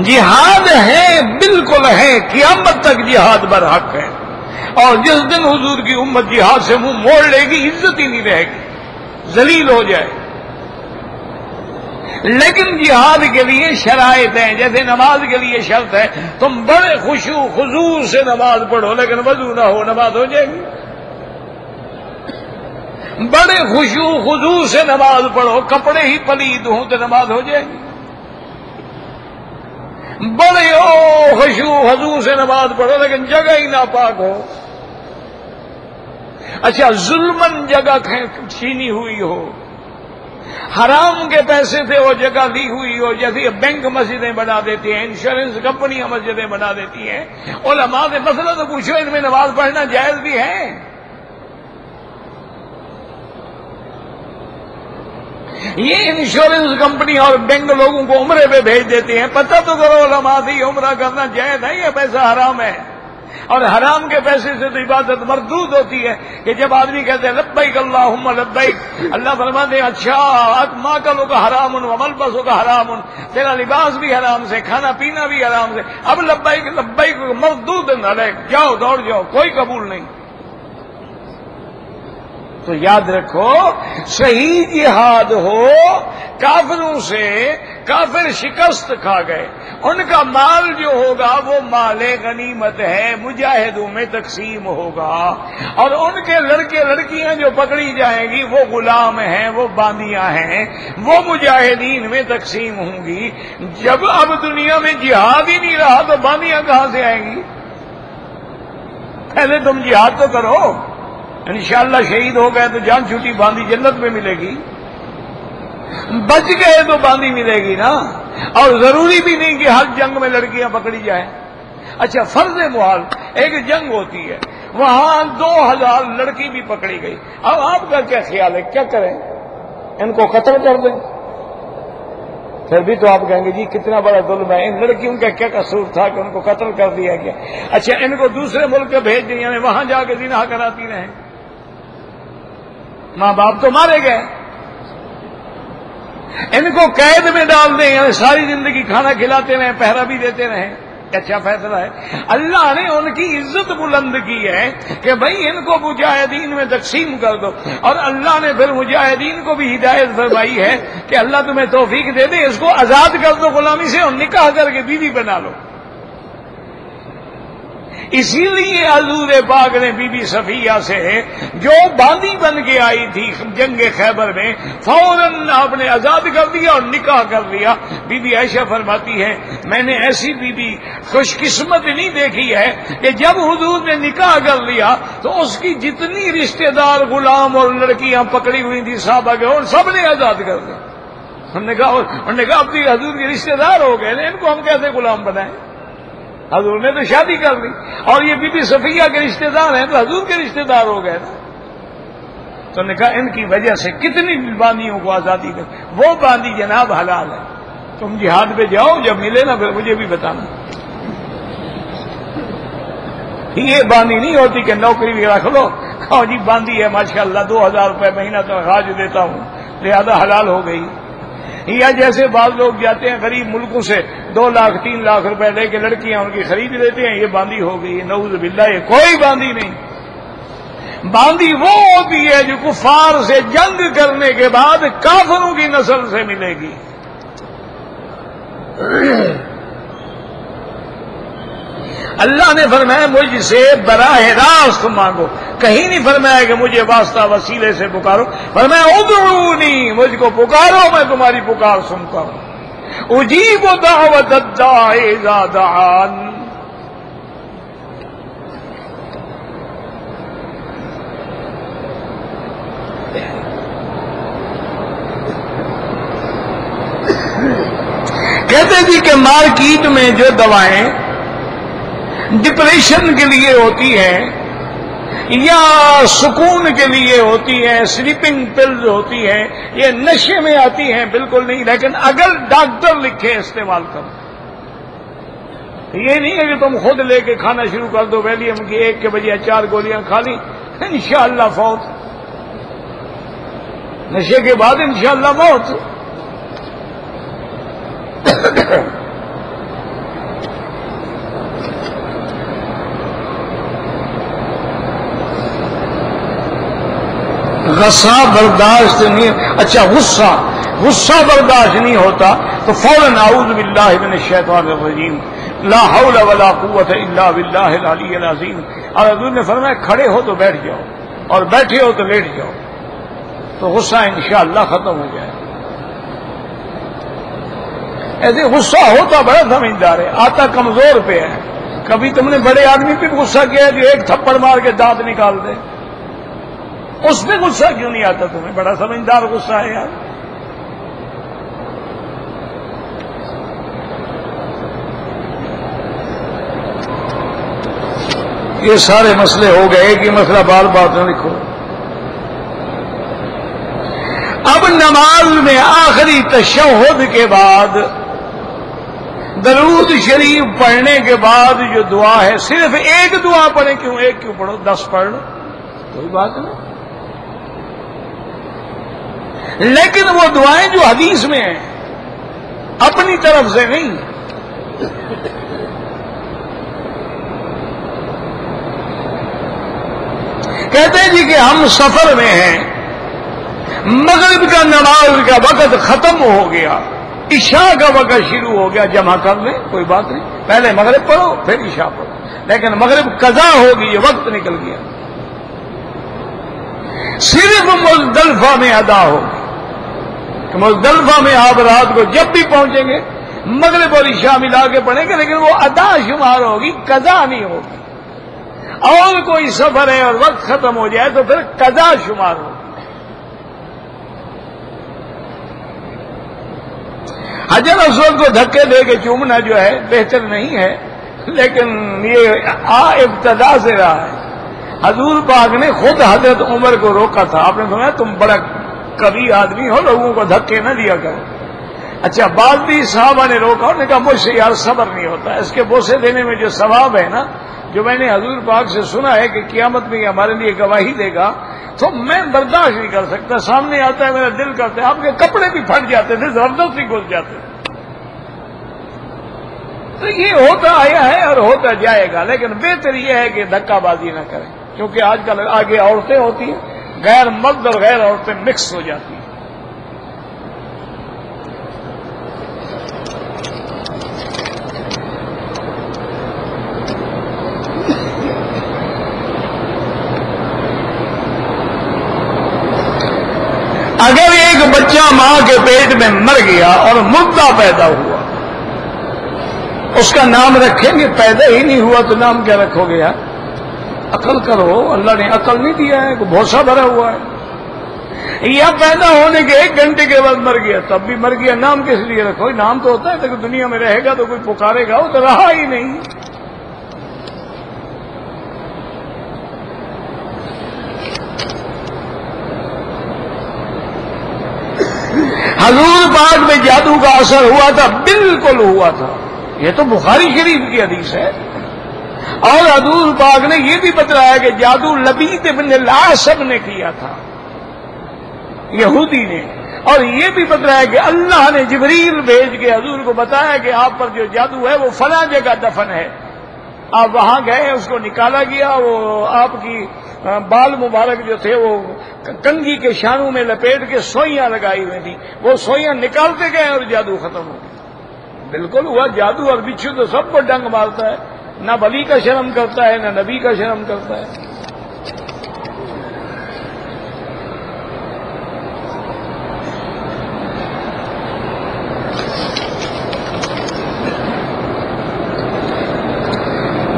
جہاد ہے، بالکل ہے، قیامت تک جہاد برحق ہے. اور جس دن حضور کی امت جہاد سے منہ موڑ لے گی عزت ہی نہیں رہے گی، ذلیل ہو جائے. لیکن جہاد کے لیے شرائط ہیں. جیسے نماز کے لیے شرط ہے تم بڑے خشوع خضوع سے نماز پڑھو، لیکن وضو نہ ہو، نماز ہو جائے گی. بڑے خشوع خضوع سے نماز پڑھو، کپڑے ہی پلید ہوں تو نماز ہو جائے گی. بڑے خشوع خضوع سے نماز پڑھو لیکن جگہ ہی ناپاک ہو. اچھا ظلمن جگہ چھینی ہوئی ہو، حرام کے پیسے سے وہ جگہ لی ہوئی ہو، جیسے بینک مسجدیں بنا دیتی ہیں، انشورنس کمپنیاں مسجدیں بنا دیتی ہیں. علماء سے مسئلہ تو پوچھو ان میں نماز پڑھنا جائز بھی ہے. یہ انشورنس کمپنی اور بینک لوگوں کو عمرے پہ بھیج دیتے ہیں. پتہ تو کرو علماء سے عمرہ کرنا جائز ہے یا پیسہ حرام ہے. اور حرام کے پیسے سے تو عبادت مردود ہوتی ہے کہ جب آدمی کہتے ہیں لبیک اللہم لبیک، اللہ فرماتے ہیں اچھا ماکلو کا حرام و ملبسو کا حرام، تیرا لباس بھی حرام سے، کھانا پینا بھی حرام سے، اب لبیک لبیک مردود علیک، جاؤ دوڑ جاؤ، کوئی قبول نہیں. تو یاد رکھو صحیح جہاد ہو، کافروں سے کافر شکست کھا گئے، ان کا مال جو ہوگا وہ مال غنیمت ہے، مجاہدوں میں تقسیم ہوگا. اور ان کے لڑکے لڑکیاں جو پکڑی جائیں گی وہ غلام ہیں، وہ باندیاں ہیں، وہ مجاہدین میں تقسیم ہوں گی. جب اب دنیا میں جہاد ہی نہیں رہا تو باندیاں کہاں سے آئیں گی؟ پہلے تم جہاد تو کرو، انشاءاللہ شہید ہو گئے تو جان چھوٹی باندھی جنت میں ملے گی، بچ گئے تو باندھی ملے گی نا. اور ضروری بھی نہیں کہ ہر جنگ میں لڑکیاں پکڑی جائیں. اچھا فرض محال ایک جنگ ہوتی ہے، وہاں 2000 لڑکی بھی پکڑی گئی. اب آپ کا کیا خیال ہے، کیا کریں؟ ان کو قتل کر دیں؟ پھر بھی تو آپ کہیں گے جی کتنا بڑا ظلم ہے، ان لڑکیوں کا کیا قصور تھا کہ ان کو قتل کر دیا گیا؟ اچھا ان کو دوسرے ملک کے بھیج دیا، وہاں جا کے زنا کراتی رہیں، ماں باپ تو مارے گئے، ان کو قید میں ڈال دیں، یعنی ساری زندگی کھانا کھلاتے رہیں، پہرا بھی دیتے رہیں، اچھا فیصلہ ہے؟ اللہ نے ان کی عزت بلند کی ہے کہ بھائی ان کو مجاہدین میں تقسیم کر دو، اور اللہ نے پھر مجاہدین کو بھی ہدایت فرمائی ہے کہ اللہ تمہیں توفیق دے دے، اس کو آزاد کر دو غلامی سے اور نکاح کر کے بیوی بنا لو۔ اسی لیے حضور پاک نے بی بی صفیہ سے جو باندی بن کے آئی تھی جنگ خیبر میں، فوراً آپ نے آزاد کر دیا اور نکاح کر لیا۔ بی بی عائشہ فرماتی ہے میں نے ایسی بی بی خوش قسمت نہیں دیکھی ہے کہ جب حضور نے نکاح کر لیا تو اس کی جتنی رشتہ دار غلام اور لڑکیاں پکڑی ہوئی تھی صحابہ کے، اور سب نے آزاد کر دیا۔ انہوں نے کہا اب بھی حضور کے رشتہ دار ہو گئے، ان کو ہم کیسے غلام بنائیں؟ حضور نے تو شادی کر لی، اور یہ بی بی صفیہ کے رشتہ دار ہیں تو حضور کے رشتہ دار ہو گئے نا۔ تو نے کہا ان کی وجہ سے کتنی باندیوں کو آزادی کر، وہ باندی جناب حلال ہے، تم جہاد پہ جاؤ، جب ملے نا پھر مجھے بھی بتانا۔ یہ باندی نہیں ہوتی کہ نوکری بھی رکھ لو، کہو جی باندی ہے ماشاءاللہ 2000 روپے مہینہ تنخواہ دیتا ہوں لہذا حلال ہو گئی۔ یا جیسے بعض لوگ جاتے ہیں غریب ملکوں سے 2 لاکھ 3 لاکھ روپے لے کے لڑکیاں ان کی خرید لیتے ہیں، یہ باندی ہو گئی، نعوذ باللہ، یہ کوئی باندی نہیں۔ باندی وہ ہوتی ہے جو کفار سے جنگ کرنے کے بعد کافروں کی نسل سے ملے گی۔ اللہ نے فرمایا مجھ سے براہ راست مانگو، کہیں نہیں فرمایا کہ مجھے واسطہ وسیلے سے پکارو، فرمایا ادعونی، مجھ کو پکارو میں تمہاری پکار سنتا ہوں، اجیب دعوت الداع اذا دعان۔ کہتے جی کہ مارکیٹ میں جو دوائیں ڈپریشن کے لیے ہوتی ہیں یا سکون کے لیے ہوتی ہیں، سلیپنگ پلز ہوتی ہیں، یہ نشے میں آتی ہیں؟ بالکل نہیں، لیکن اگر ڈاکٹر لکھے استعمال کرو، یہ نہیں ہے کہ تم خود لے کے کھانا شروع کر دو، ویلیم کی 1 کے بجے 4 گولیاں کھا لی انشاءاللہ فوت، نشے کے بعد انشاءاللہ موت۔ غصہ برداشت نہیں، اچھا غصہ برداشت نہیں ہوتا تو فوراً اعوذ باللہ من الشیطان الرجیم، لا حول ولا قوت الا باللہ العلی العظیم، اور حضور نے فرمایا کھڑے ہو تو بیٹھ جاؤ اور بیٹھے ہو تو لیٹ جاؤ، تو غصہ انشاءاللہ ختم ہو جائے۔ ایسے غصہ ہوتا بڑا سمجھدار ہے، آتا کمزور پہ ہے۔ کبھی تم نے بڑے آدمی پہ غصہ کیا ہے جو 1 تھپڑ مار کے دانت نکال دے، اس پہ غصہ کیوں نہیں آتا تمہیں؟ بڑا سمجھدار غصہ ہے یار۔ یہ سارے مسئلے ہو گئے، ایک ہی مسئلہ بار بار نہ لکھو۔ اب نماز میں آخری تشہد کے بعد درود شریف پڑھنے کے بعد جو دعا ہے، صرف ایک دعا پڑھیں، کیوں ایک کیوں پڑھو، 10 پڑھ لو، کوئی بات نہیں، لیکن وہ دعائیں جو حدیث میں ہیں اپنی طرف سے نہیں۔ کہتے ہیں جی کہ ہم سفر میں ہیں، مغرب کا نماز کا وقت ختم ہو گیا، عشاء کا وقت شروع ہو گیا، جمع کر لیں کوئی بات نہیں، پہلے مغرب پڑھو پھر عشاء پڑھو، لیکن مغرب قضا ہوگی، یہ وقت نکل گیا، صرف مزدلفہ میں ادا ہوگی۔ کہ مزدلفہ میں آپ رات کو جب بھی پہنچیں گے مغرب اور عشاء ملا کے پڑھیں گے، لیکن وہ ادا شمار ہوگی، قضا نہیں ہوگی۔ اور کوئی سفر ہے اور وقت ختم ہو جائے تو پھر قضا شمار ہوگی۔ حجر اسود کو دھکے دے کے چومنا جو ہے بہتر نہیں ہے، لیکن یہ ابتدا سے رہا ہے۔ حضور پاک نے خود حضرت عمر کو روکا تھا، آپ نے سنا تم بڑا کبھی آدمی ہو، لوگوں کو دھکے نہ دیا کرو۔ اچھا بعد بھی صحابہ نے روکا، انہوں نے کہا مجھ سے یار صبر نہیں ہوتا، اس کے بوسے دینے میں جو ثواب ہے نا، جو میں نے حضور پاک سے سنا ہے کہ قیامت میں یہ ہمارے لیے گواہی دے گا، تو میں برداشت نہیں کر سکتا، سامنے آتا ہے میرا دل کرتا ہے، آپ کے کپڑے بھی پھٹ جاتے تھے، زبردستی گھس جاتے تھے۔ تو یہ ہوتا آیا ہے اور ہوتا جائے گا، لیکن بہتر یہ ہے کہ دھکا بازی نہ کریں، کیونکہ آج کل آگے عورتیں ہوتی ہیں، غیر مرد اور غیر عورتیں مکس ہو جاتی ہیں۔ اگر ایک بچہ ماں کے پیٹ میں مر گیا اور مردہ پیدا ہوا، اس کا نام رکھیں گے؟ پیدا ہی نہیں ہوا تو نام کیا رکھو گے یار؟ عقل کرو، اللہ نے عقل نہیں دیا ہے، کوئی بھوسا بھرا ہوا ہے؟ یا پیدا ہونے کے 1 گھنٹے کے بعد مر گیا، تب بھی مر گیا، نام کس لیے رکھو؟ نام تو ہوتا ہے کہ دنیا میں رہے گا تو کوئی پکارے گا، وہ تو رہا ہی نہیں۔ حضور پاک میں جادو کا اثر ہوا تھا، بالکل ہوا تھا، یہ تو بخاری شریف کی حدیث ہے۔ اور حضور پاک نے یہ بھی بتلایا کہ جادو لبید بن العاصم نے کیا تھا، یہودی نے، اور یہ بھی بتلایا کہ اللہ نے جبریل بھیج کے حضور کو بتایا کہ آپ پر جو جادو ہے وہ فلاں جگہ دفن ہے، آپ وہاں گئے، اس کو نکالا گیا، وہ آپ کی بال مبارک جو تھے وہ کنگھی کے شانوں میں لپیٹ کے سوئیاں لگائی ہوئی تھی، وہ سوئیاں نکالتے گئے اور جادو ختم ہو گیا۔ بالکل ہوا جادو، اور بچھو تو سب کو ڈنگ مارتا ہے، نہ ولی کا شرم کرتا ہے نہ نبی کا شرم کرتا ہے۔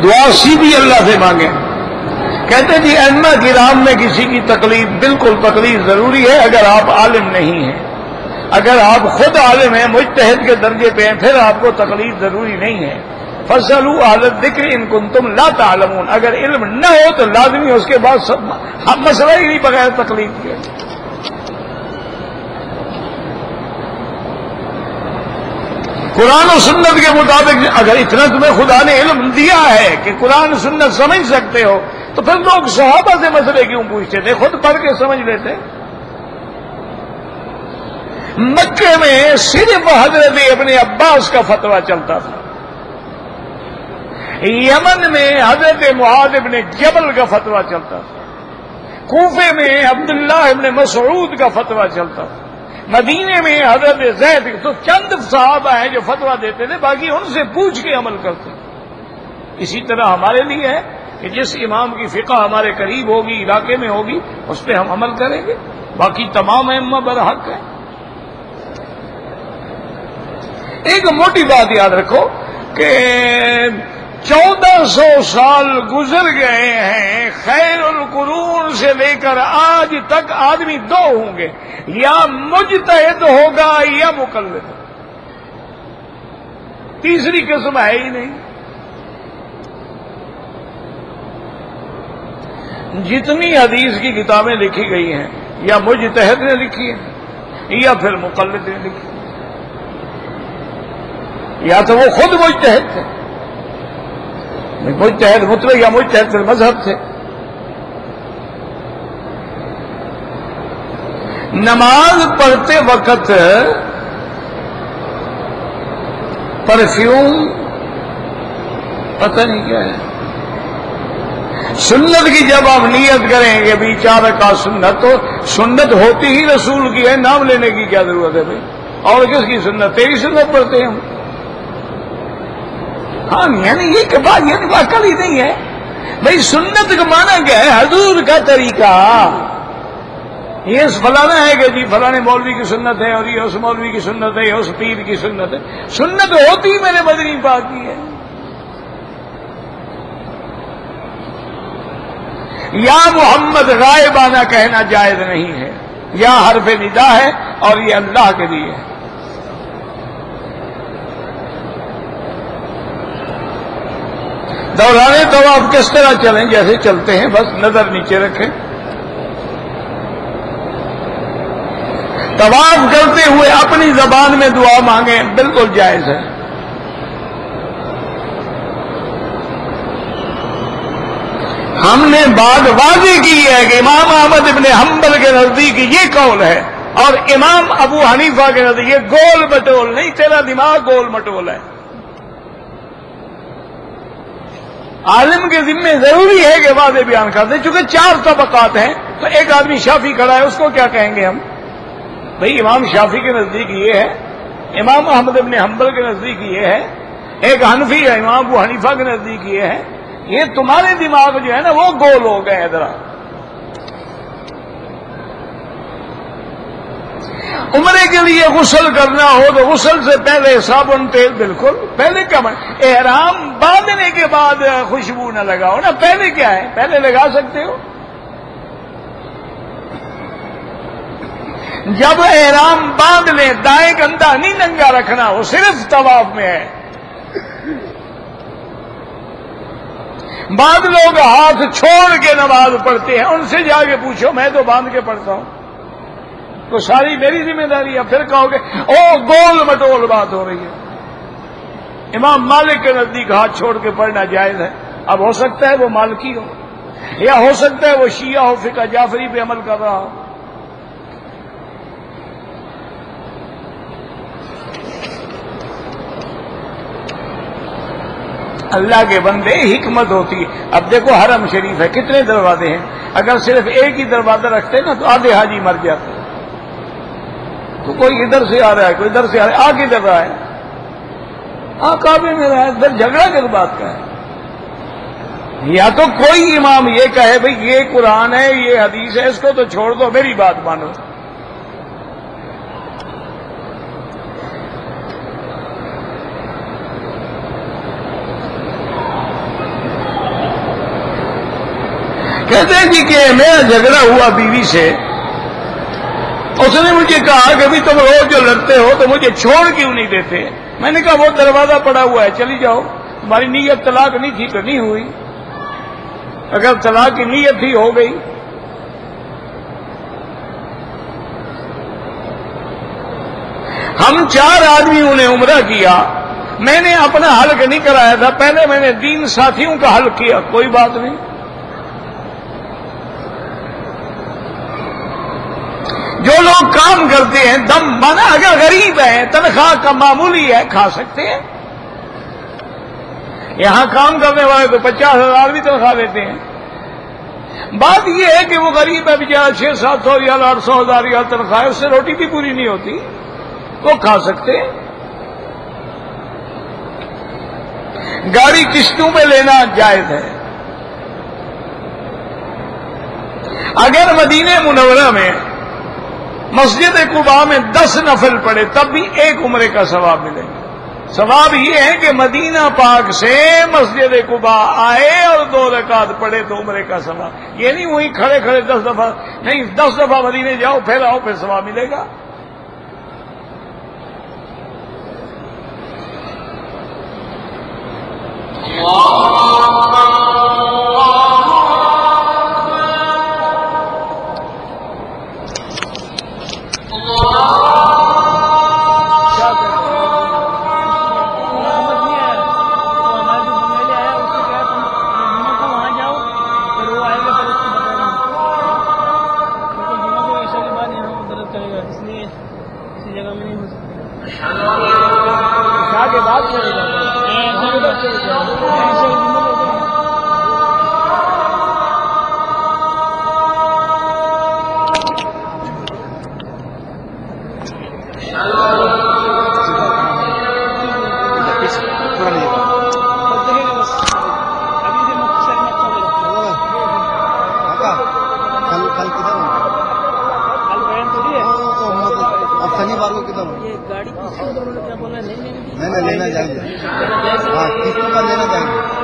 دعا سیدھی اللہ سے مانگیں۔ کہتے جی ائمہ کرام میں کسی کی تقلید، بالکل تقلید ضروری ہے اگر آپ عالم نہیں ہیں، اگر آپ خود عالم ہیں، مجتہد کے درجے پہ ہیں، پھر آپ کو تقلید ضروری نہیں ہے۔ فَاسْأَلُوا أَهْلَ الذِّكْرِ إِن كُنتُمْ لَا تَعْلَمُونَ، اگر علم نہ ہو تو لازمی اس کے بعد سب مسئلہ ہی نہیں بغیر تقلید کے۔ قرآن و سنت کے مطابق اگر اتنا تمہیں خدا نے علم دیا ہے کہ قرآن سنت سمجھ سکتے ہو، تو پھر لوگ صحابہ سے مسئلے کیوں پوچھتے تھے؟ خود پڑھ کے سمجھ لیتے۔ مکے میں صرف حضرت ابن عباس کا فتویٰ چلتا تھا، یمن میں حضرت معاذ ابن جبل کا فتویٰ چلتا تھا، کوفے میں عبداللہ ابن مسعود کا فتویٰ چلتا تھا، مدینے میں حضرت زید، تو چند صحابہ ہیں جو فتویٰ دیتے تھے، باقی ان سے پوچھ کے عمل کرتے۔ اسی طرح ہمارے لیے ہے کہ جس امام کی فقہ ہمارے قریب ہوگی، علاقے میں ہوگی، اس پہ ہم عمل کریں گے، باقی تمام ائمہ برحق ہیں۔ ایک موٹی بات یاد رکھو کہ 1400 سال گزر گئے ہیں، خیر القرون سے لے کر آج تک آدمی دو ہوں گے، یا مجتہد ہوگا یا مقلد، تیسری قسم ہے ہی نہیں۔ جتنی حدیث کی کتابیں لکھی گئی ہیں یا مجتہد نے لکھی ہیں یا پھر مقلد نے لکھی، یا تو وہ خود مجتہد تھے، مجتہد مطلق یا مجتہد فی المذہب تھے۔ نماز پڑھتے وقت پرفیوم پتہ نہیں کیا ہے، سنت کی جب آپ نیت کریں گے بھی 4 رکعت سنت، تو سنت ہوتی ہی رسول کی ہے، نام لینے کی کیا ضرورت ہے بھائی؟ اور کس کی سنت؟ تیری سنت پڑھتے ہیں ہم۔ ہاں یعنی یہ کہ بات یعنی عقل ہی نہیں ہے بھائی، سنت کا معنی کیا ہے؟ حضور کا طریقہ۔ یہ فلانا ہے کہ جی فلانے مولوی کی سنت ہے، اور یہ اس مولوی کی سنت ہے، یہ اس پیر کی سنت ہے۔ سنت ہوتی ہی میرے مدنی پاک کی ہے۔ یا محمد غائبانہ کہنا جائز نہیں ہے، یا حرف ندا ہے، اور یہ اللہ کے لیے ہے۔ دورانے طواف کس طرح چلیں؟ جیسے چلتے ہیں، بس نظر نیچے رکھیں۔ طواف کرتے ہوئے اپنی زبان میں دعا مانگیں، بالکل جائز ہے۔ ہم نے بات واضح کی ہے کہ امام احمد ابن حنبل کے نزدیک یہ قول ہے، اور امام ابو حنیفہ کے نزدیک یہ گول مٹول نہیں، تیرا دماغ گول مٹول ہے۔ عالم کے ذمے ضروری ہے کہ واضح بیان کر دیں، چونکہ 4 طبقات ہیں، تو ایک آدمی شافعی کھڑا ہے، اس کو کیا کہیں گے ہم؟ بھئی امام شافعی کے نزدیک یہ ہے، امام احمد ابن حنبل کے نزدیک یہ ہے، ایک حنفی ہے امام ابو حنیفہ کے نزدیک یہ ہے۔ یہ تمہارے دماغ جو ہے نا وہ گول ہو گئے ہیں ذرا۔ عمرے کے لیے غسل کرنا ہو تو غسل سے پہلے صابن تیل، بالکل پہلے کیا احرام باندھنے کے بعد خوشبو نہ لگاؤ نا، پہلے کیا ہے؟ پہلے لگا سکتے ہو۔ جب احرام باندھ لیں دائیں کندھا نہیں ننگا رکھنا، وہ صرف طواف میں ہے۔ بعض لوگ ہاتھ چھوڑ کے نماز پڑھتے ہیں، ان سے جا کے پوچھو، میں تو باندھ کے پڑھتا ہوں، تو ساری میری ذمہ داری ہے۔ پھر کہو گے او گول مٹول بات ہو رہی ہے۔ امام مالک کے نزدیک ہاتھ چھوڑ کے پڑھنا جائز ہے۔ اب ہو سکتا ہے وہ مالکی ہو، یا ہو سکتا ہے وہ شیعہ ہو، فقہ جعفری پہ عمل کر رہا ہو۔ اللہ کے بندے حکمت ہوتی ہے۔ اب دیکھو حرم شریف ہے، کتنے دروازے ہیں؟ اگر صرف ایک ہی دروازہ رکھتے نا تو آدھے حاجی مر جاتے۔ تو کوئی ادھر سے آ رہا ہے، کوئی ادھر سے آ رہا ہے، آ کدھر رہا ہے؟ کعبے میں رہا ہے، ادھر جھگڑا کس بات کا ہے؟ یا تو کوئی امام یہ کہے بھئی یہ قرآن ہے، یہ حدیث ہے، اس کو تو چھوڑ دو، میری بات مانو۔ کہتے ہیں جی کہ میرا جھگڑا ہوا بیوی سے، اس نے مجھے کہا کہ بھی تم روز جو لڑتے ہو تو مجھے چھوڑ کیوں نہیں دیتے؟ میں نے کہا وہ دروازہ پڑا ہوا ہے، چلی جاؤ، تمہاری نیت طلاق نہیں تھی تو نہیں ہوئی، اگر طلاق کی نیت تھی ہو گئی۔ ہم 4 آدمیوں نے عمرہ کیا، میں نے اپنا حلق نہیں کرایا تھا، پہلے میں نے 3 ساتھیوں کا حلق کیا، کوئی بات نہیں۔ جو لوگ کام کرتے ہیں دم مانا، اگر غریب ہیں تنخواہ کا معمولی ہے، کھا سکتے ہیں۔ یہاں کام کرنے والے تو 50,000 بھی تنخواہ لیتے ہیں۔ بات یہ ہے کہ وہ غریب ہے بیچارہ، 600-700 ریال 800,000 ریال تنخواہ ہے، اس سے روٹی بھی پوری نہیں ہوتی، وہ کھا سکتے ہیں۔ گاڑی قسطوں میں لینا جائز ہے۔ اگر مدینہ منورہ میں مسجد قباء میں 10 نفل پڑے تب بھی 1 عمرے کا ثواب ملے گا۔ ثواب یہ ہے کہ مدینہ پاک سے مسجد قباء آئے اور 2 رکعت پڑھے تو عمرے کا ثواب، یہ نہیں وہیں کھڑے کھڑے 10 دفعہ نہیں، 10 دفعہ مدینے جاؤ پھر آؤ پھر ثواب ملے گا۔ لینا چاہیے، ہاں قسط پر لینا چاہیے۔